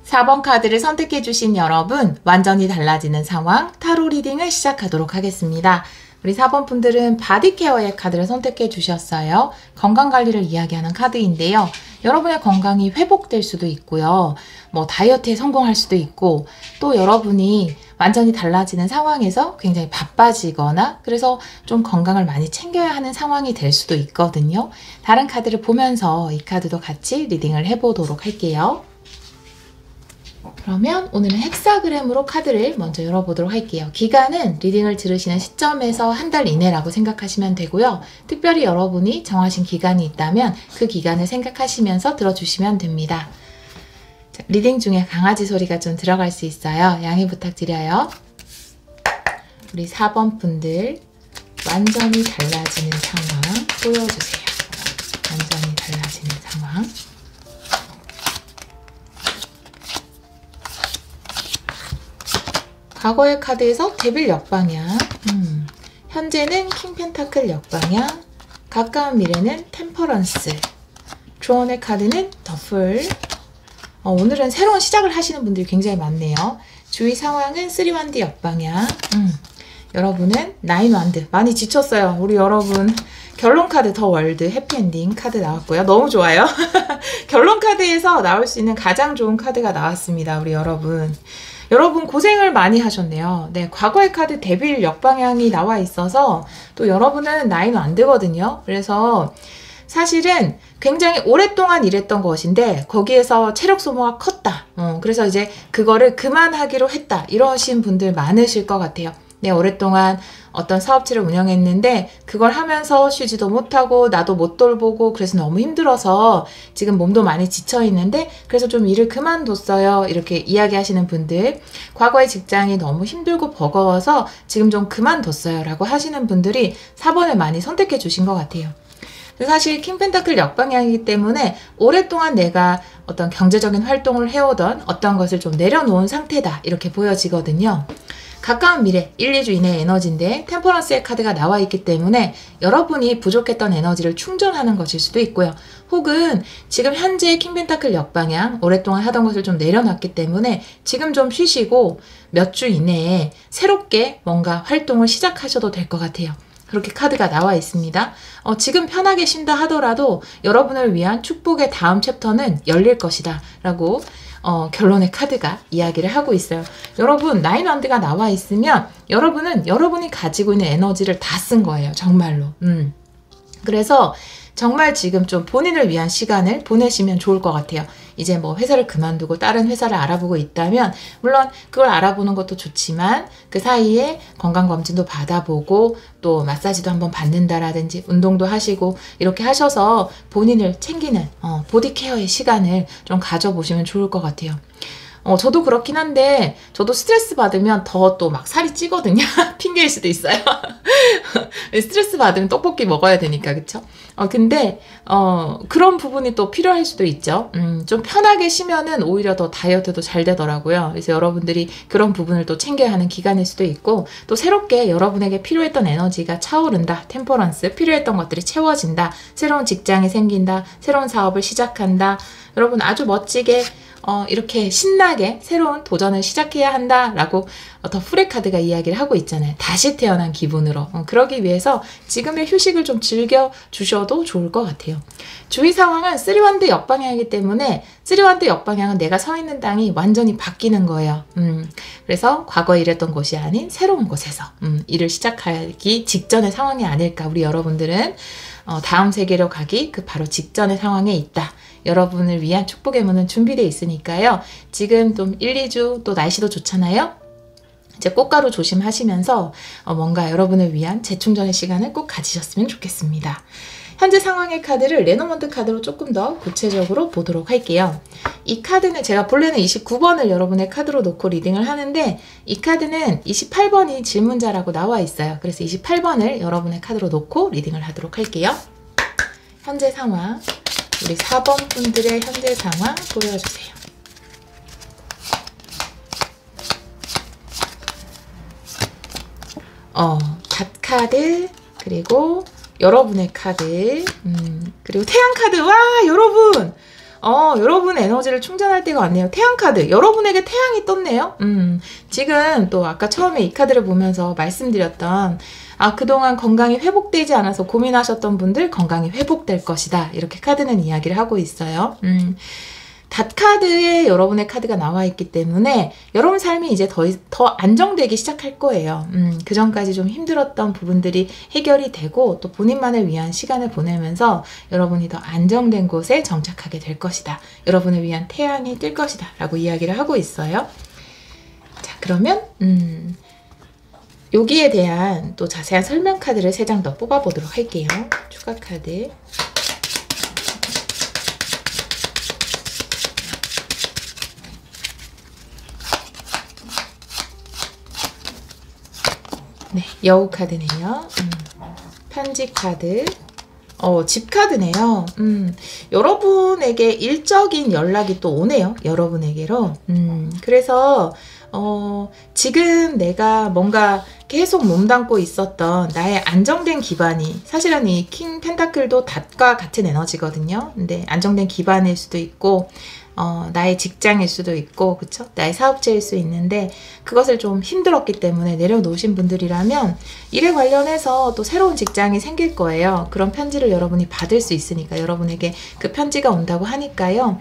[SPEAKER 1] 4번 카드를 선택해 주신 여러분, 완전히 달라지는 상황 타로 리딩을 시작하도록 하겠습니다. 우리 4번 분들은 바디케어의 카드를 선택해 주셨어요. 건강관리를 이야기하는 카드인데요. 여러분의 건강이 회복될 수도 있고요. 뭐 다이어트에 성공할 수도 있고, 또 여러분이 완전히 달라지는 상황에서 굉장히 바빠지거나 그래서 좀 건강을 많이 챙겨야 하는 상황이 될 수도 있거든요. 다른 카드를 보면서 이 카드도 같이 리딩을 해보도록 할게요. 그러면 오늘은 헥사그램으로 카드를 먼저 열어보도록 할게요. 기간은 리딩을 들으시는 시점에서 한 달 이내라고 생각하시면 되고요. 특별히 여러분이 정하신 기간이 있다면 그 기간을 생각하시면서 들어주시면 됩니다. 자, 리딩 중에 강아지 소리가 좀 들어갈 수 있어요. 양해 부탁드려요. 우리 4번 분들, 완전히 달라지는 상황 보여주세요. 완전히 달라지는 상황. 과거의 카드에서 데빌 역방향, 현재는 킹 펜타클 역방향, 가까운 미래는 템퍼런스, 조언의 카드는 더풀. 오늘은 새로운 시작을 하시는 분들이 굉장히 많네요. 주위 상황은 3-1D 역방향, 여러분은 나인 완드. 많이 지쳤어요. 우리 여러분. 결론 카드 더 월드 해피엔딩 카드 나왔고요. 너무 좋아요. 결론 카드에서 나올 수 있는 가장 좋은 카드가 나왔습니다. 우리 여러분. 여러분 고생을 많이 하셨네요. 네, 과거의 카드 데빌 역방향이 나와 있어서 또 여러분은 나인 완드거든요. 그래서 사실은 굉장히 오랫동안 일했던 것인데 거기에서 체력 소모가 컸다. 그래서 이제 그거를 그만하기로 했다. 이러신 분들 많으실 것 같아요. 네, 오랫동안 어떤 사업체를 운영했는데 그걸 하면서 쉬지도 못하고 나도 못 돌보고 그래서 너무 힘들어서 지금 몸도 많이 지쳐 있는데 그래서 좀 일을 그만뒀어요. 이렇게 이야기하시는 분들, 과거의 직장이 너무 힘들고 버거워서 지금 좀 그만뒀어요 라고 하시는 분들이 4번을 많이 선택해 주신 것 같아요. 사실 킹 펜타클 역방향이기 때문에 오랫동안 내가 어떤 경제적인 활동을 해오던 어떤 것을 좀 내려놓은 상태다 이렇게 보여지거든요. 가까운 미래 1, 2주 이내의 에너지인데 템퍼런스의 카드가 나와 있기 때문에 여러분이 부족했던 에너지를 충전하는 것일 수도 있고요. 혹은 지금 현재 킹 펜타클 역방향 오랫동안 하던 것을 좀 내려놨기 때문에 지금 좀 쉬시고 몇 주 이내에 새롭게 뭔가 활동을 시작하셔도 될 것 같아요. 그렇게 카드가 나와 있습니다. 지금 편하게 쉰다 하더라도 여러분을 위한 축복의 다음 챕터는 열릴 것이다 라고 결론의 카드가 이야기를 하고 있어요. 여러분 나인 완드가 나와 있으면 여러분은 여러분이 가지고 있는 에너지를 다 쓴 거예요. 정말로. 그래서 정말 지금 좀 본인을 위한 시간을 보내시면 좋을 것 같아요. 이제 뭐 회사를 그만두고 다른 회사를 알아보고 있다면 물론 그걸 알아보는 것도 좋지만 그 사이에 건강검진도 받아보고 또 마사지도 한번 받는다라든지 운동도 하시고 이렇게 하셔서 본인을 챙기는 보디케어의 시간을 좀 가져보시면 좋을 것 같아요. 저도 그렇긴 한데 저도 스트레스 받으면 더 또 막 살이 찌거든요. 핑계일 수도 있어요. 스트레스 받으면 떡볶이 먹어야 되니까 그쵸? 근데 그런 부분이 또 필요할 수도 있죠. 좀 편하게 쉬면은 오히려 더 다이어트도 잘 되더라고요. 그래서 여러분들이 그런 부분을 또 챙겨야 하는 기간일 수도 있고 또 새롭게 여러분에게 필요했던 에너지가 차오른다. 템퍼런스 필요했던 것들이 채워진다. 새로운 직장이 생긴다. 새로운 사업을 시작한다. 여러분 아주 멋지게 이렇게 신나게 새로운 도전을 시작해야 한다라고 더 프레 카드가 이야기를 하고 있잖아요. 다시 태어난 기분으로. 그러기 위해서 지금의 휴식을 좀 즐겨주셔도 좋을 것 같아요. 주위 상황은 3완드 역방향이기 때문에 3완드 역방향은 내가 서 있는 땅이 완전히 바뀌는 거예요. 그래서 과거에 일했던 곳이 아닌 새로운 곳에서 일을 시작하기 직전의 상황이 아닐까. 우리 여러분들은 다음 세계로 가기 그 바로 직전의 상황에 있다. 여러분을 위한 축복의 문은 준비되어 있으니까요. 지금 좀 1, 2주 또 날씨도 좋잖아요. 이제 꽃가루 조심하시면서 뭔가 여러분을 위한 재충전의 시간을 꼭 가지셨으면 좋겠습니다. 현재 상황의 카드를 레노먼트 카드로 조금 더 구체적으로 보도록 할게요. 이 카드는 제가 본래는 29번을 여러분의 카드로 놓고 리딩을 하는데 이 카드는 28번이 질문자라고 나와 있어요. 그래서 28번을 여러분의 카드로 놓고 리딩을 하도록 할게요. 현재 상황, 우리 4번 분들의 현재 상황 보여주세요. 닷 카드, 그리고 여러분의 카드, 그리고 태양 카드. 와, 여러분! 여러분 에너지를 충전할 때가 왔네요. 태양 카드. 여러분에게 태양이 떴네요. 지금 또 아까 처음에 이 카드를 보면서 말씀드렸던 그동안 건강이 회복되지 않아서 고민하셨던 분들 건강이 회복될 것이다. 이렇게 카드는 이야기를 하고 있어요. 닷 카드에 여러분의 카드가 나와 있기 때문에 여러분 삶이 이제 더 안정되기 시작할 거예요. 그 전까지 좀 힘들었던 부분들이 해결이 되고 또 본인만을 위한 시간을 보내면서 여러분이 더 안정된 곳에 정착하게 될 것이다. 여러분을 위한 태양이 뜰 것이다. 라고 이야기를 하고 있어요. 자, 그러면 여기에 대한 또 자세한 설명 카드를 3장 더 뽑아보도록 할게요. 추가 카드. 네, 여우 카드네요. 편지 카드. 집 카드네요. 여러분에게 일적인 연락이 또 오네요. 여러분에게로. 그래서 지금 내가 뭔가 계속 몸담고 있었던 나의 안정된 기반이, 사실은 이 킹 펜타클도 닷과 같은 에너지거든요. 근데 안정된 기반일 수도 있고 나의 직장일 수도 있고, 그쵸? 나의 사업체일 수 있는데, 그것을 좀 힘들었기 때문에 내려놓으신 분들이라면, 일에 관련해서 또 새로운 직장이 생길 거예요. 그런 편지를 여러분이 받을 수 있으니까, 여러분에게 그 편지가 온다고 하니까요.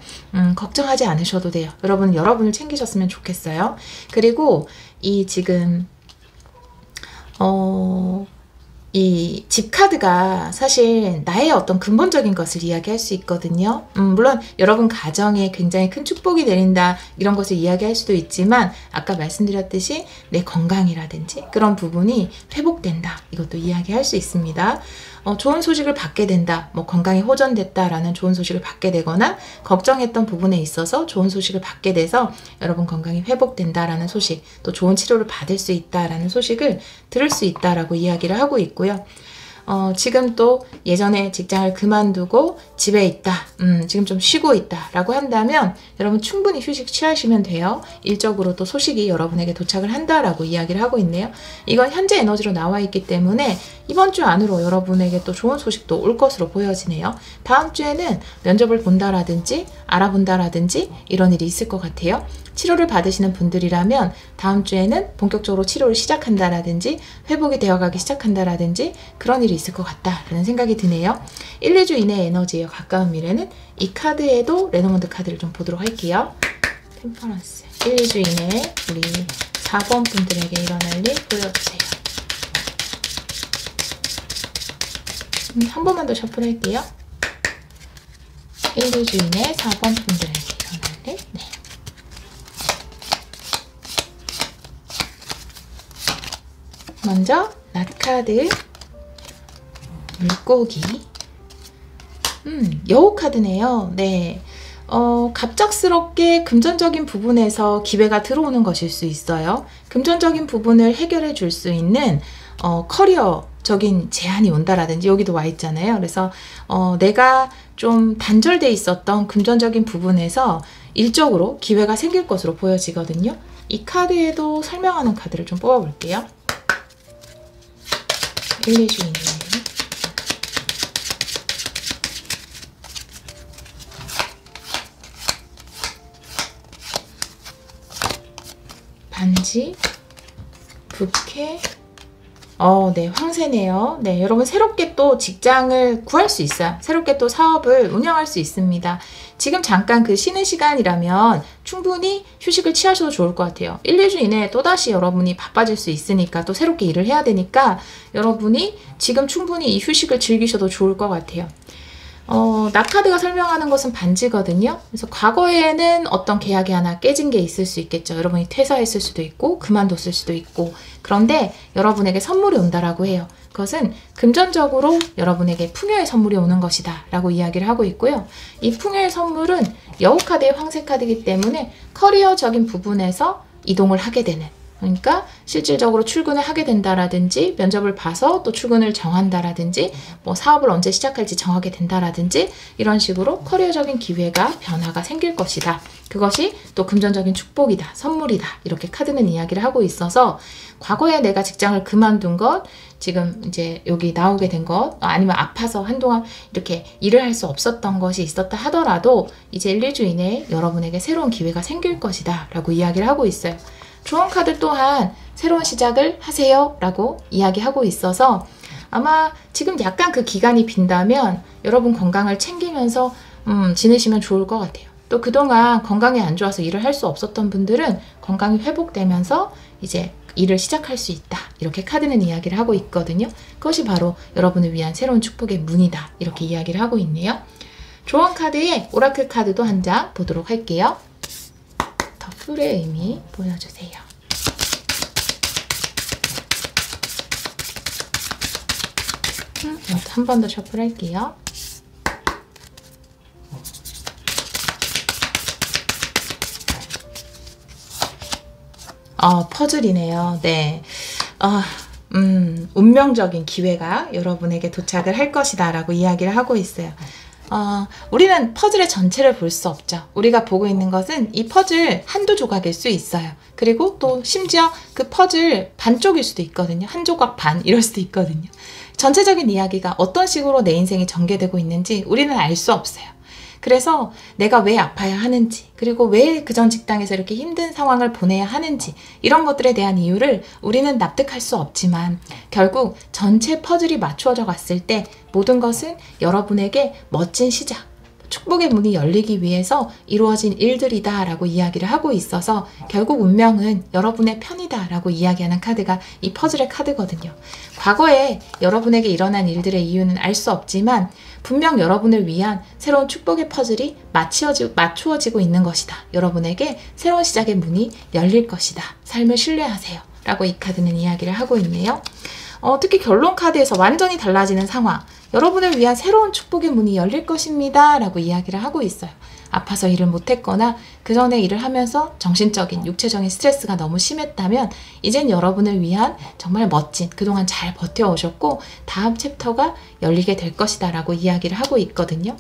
[SPEAKER 1] 걱정하지 않으셔도 돼요. 여러분은 여러분을 챙기셨으면 좋겠어요. 그리고 이 지금, 이 집 카드가 사실 나의 어떤 근본적인 것을 이야기할 수 있거든요. 물론 여러분 가정에 굉장히 큰 축복이 내린다 이런 것을 이야기할 수도 있지만 아까 말씀드렸듯이 내 건강이라든지 그런 부분이 회복된다 이것도 이야기할 수 있습니다. 좋은 소식을 받게 된다. 뭐 건강이 호전됐다라는 좋은 소식을 받게 되거나 걱정했던 부분에 있어서 좋은 소식을 받게 돼서 여러분 건강이 회복된다라는 소식, 또 좋은 치료를 받을 수 있다라는 소식을 들을 수 있다라고 이야기를 하고 있고요. 지금 또 예전에 직장을 그만두고 집에 있다, 지금 좀 쉬고 있다 라고 한다면 여러분 충분히 휴식 취하시면 돼요. 일적으로 또 소식이 여러분에게 도착을 한다라고 이야기를 하고 있네요. 이건 현재 에너지로 나와 있기 때문에 이번 주 안으로 여러분에게 또 좋은 소식도 올 것으로 보여지네요. 다음 주에는 면접을 본다라든지 알아본다라든지 이런 일이 있을 것 같아요. 치료를 받으시는 분들이라면 다음 주에는 본격적으로 치료를 시작한다라든지 회복이 되어가기 시작한다라든지 그런 일이 있을 것 같다라는 생각이 드네요. 1, 2주 이내 에너지예요. 가까운 미래는 이 카드에도 레노먼드 카드를 좀 보도록 할게요. 템퍼런스 1, 2주 이내 우리 4번 분들에게 일어날 일 보여주세요. 한 번만 더 셔플할게요. 1, 2주 이내 4번 분들에게 일어날 일. 네. 먼저 낫카드, 물고기, 여우 카드네요. 네, 갑작스럽게 금전적인 부분에서 기회가 들어오는 것일 수 있어요. 금전적인 부분을 해결해 줄 수 있는 커리어적인 제안이 온다라든지 여기도 와 있잖아요. 그래서 내가 좀 단절돼 있었던 금전적인 부분에서 일적으로 기회가 생길 것으로 보여지거든요. 이 카드에도 설명하는 카드를 좀 뽑아볼게요. 1, 2주 이내 반지, 부케, 네, 황새네요. 네, 여러분 새롭게 또 직장을 구할 수 있어요. 새롭게 또 사업을 운영할 수 있습니다. 지금 잠깐 그 쉬는 시간이라면 충분히 휴식을 취하셔도 좋을 것 같아요. 1, 2주 이내에 또다시 여러분이 바빠질 수 있으니까 또 새롭게 일을 해야 되니까 여러분이 지금 충분히 이 휴식을 즐기셔도 좋을 것 같아요. 나카드가 설명하는 것은 반지거든요. 그래서 과거에는 어떤 계약이 하나 깨진 게 있을 수 있겠죠. 여러분이 퇴사했을 수도 있고 그만뒀을 수도 있고 그런데 여러분에게 선물이 온다라고 해요. 그것은 금전적으로 여러분에게 풍요의 선물이 오는 것이다 라고 이야기를 하고 있고요. 이 풍요의 선물은 여우 카드의 황새 카드이기 때문에 커리어적인 부분에서 이동을 하게 되는, 그러니까 실질적으로 출근을 하게 된다라든지 면접을 봐서 또 출근을 정한다라든지 뭐 사업을 언제 시작할지 정하게 된다라든지 이런 식으로 커리어적인 기회가 변화가 생길 것이다. 그것이 또 금전적인 축복이다, 선물이다 이렇게 카드는 이야기를 하고 있어서 과거에 내가 직장을 그만둔 것, 지금 이제 여기 나오게 된 것, 아니면 아파서 한동안 이렇게 일을 할 수 없었던 것이 있었다 하더라도 이제 1, 2주 이내에 여러분에게 새로운 기회가 생길 것이다 라고 이야기를 하고 있어요. 조언 카드 또한 새로운 시작을 하세요 라고 이야기하고 있어서 아마 지금 약간 그 기간이 빈다면 여러분 건강을 챙기면서 지내시면 좋을 것 같아요. 또 그동안 건강이 안 좋아서 일을 할 수 없었던 분들은 건강이 회복되면서 이제 일을 시작할 수 있다 이렇게 카드는 이야기를 하고 있거든요. 그것이 바로 여러분을 위한 새로운 축복의 문이다 이렇게 이야기를 하고 있네요. 조언 카드의 오라클 카드도 한 장 보도록 할게요. 더 풀의 의미 보여주세요. 한 번 더 셔플할게요. 퍼즐이네요. 네. 운명적인 기회가 여러분에게 도착을 할 것이다 라고 이야기를 하고 있어요. 우리는 퍼즐의 전체를 볼 수 없죠. 우리가 보고 있는 것은 이 퍼즐 한두 조각일 수 있어요. 그리고 또 심지어 그 퍼즐 반쪽일 수도 있거든요. 한 조각 반 이럴 수도 있거든요. 전체적인 이야기가 어떤 식으로 내 인생이 전개되고 있는지 우리는 알 수 없어요. 그래서 내가 왜 아파야 하는지, 그리고 왜 그전 직장에서 이렇게 힘든 상황을 보내야 하는지, 이런 것들에 대한 이유를 우리는 납득할 수 없지만 결국 전체 퍼즐이 맞추어져 갔을 때 모든 것은 여러분에게 멋진 시작, 축복의 문이 열리기 위해서 이루어진 일들이다 라고 이야기를 하고 있어서 결국 운명은 여러분의 편이다 라고 이야기하는 카드가 이 퍼즐의 카드거든요. 과거에 여러분에게 일어난 일들의 이유는 알 수 없지만 분명 여러분을 위한 새로운 축복의 퍼즐이 맞추어지고 있는 것이다. 여러분에게 새로운 시작의 문이 열릴 것이다. 삶을 신뢰하세요 라고 이 카드는 이야기를 하고 있네요. 특히 결론 카드에서 완전히 달라지는 상황, 여러분을 위한 새로운 축복의 문이 열릴 것입니다 라고 이야기를 하고 있어요. 아파서 일을 못했거나 그 전에 일을 하면서 정신적인, 육체적인 스트레스가 너무 심했다면 이젠 여러분을 위한 정말 멋진, 그동안 잘 버텨오셨고 다음 챕터가 열리게 될 것이다 라고 이야기를 하고 있거든요.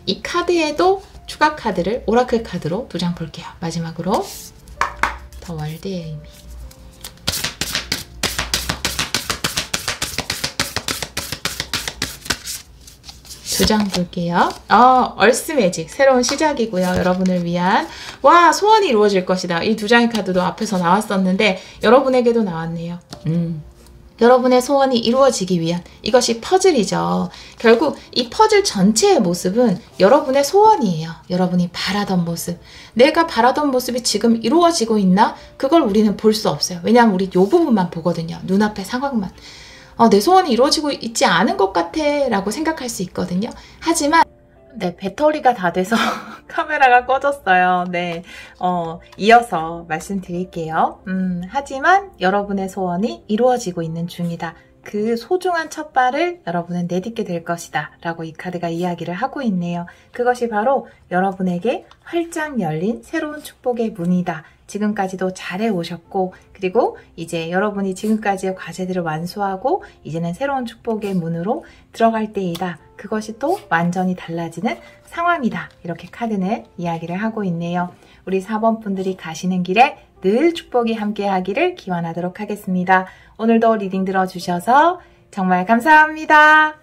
[SPEAKER 1] 이 카드에도 추가 카드를 오라클 카드로 2장 볼게요. 마지막으로 더 월드의 의미. 2장 볼게요. 얼스 매직, 새로운 시작이고요. 여러분을 위한 소원이 이루어질 것이다. 이 2장의 카드도 앞에서 나왔었는데 여러분에게도 나왔네요. 여러분의 소원이 이루어지기 위한, 이것이 퍼즐이죠. 결국 이 퍼즐 전체의 모습은 여러분의 소원이에요. 여러분이 바라던 모습, 내가 바라던 모습이 지금 이루어지고 있나? 그걸 우리는 볼 수 없어요. 왜냐하면 우리 이 부분만 보거든요. 눈앞의 상황만. 내 소원이 이루어지고 있지 않은 것 같아 라고 생각할 수 있거든요. 하지만 배터리가 다 돼서 카메라가 꺼졌어요. 이어서 말씀드릴게요. 하지만 여러분의 소원이 이루어지고 있는 중이다. 그 소중한 첫 발을 여러분은 내딛게 될 것이다 라고 이 카드가 이야기를 하고 있네요. 그것이 바로 여러분에게 활짝 열린 새로운 축복의 문이다. 지금까지도 잘해오셨고, 그리고 이제 여러분이 지금까지의 과제들을 완수하고 이제는 새로운 축복의 문으로 들어갈 때이다. 그것이 또 완전히 달라지는 상황이다. 이렇게 카드는 이야기를 하고 있네요. 우리 4번 분들이 가시는 길에 늘 축복이 함께 하기를 기원하도록 하겠습니다. 오늘도 리딩 들어주셔서 정말 감사합니다.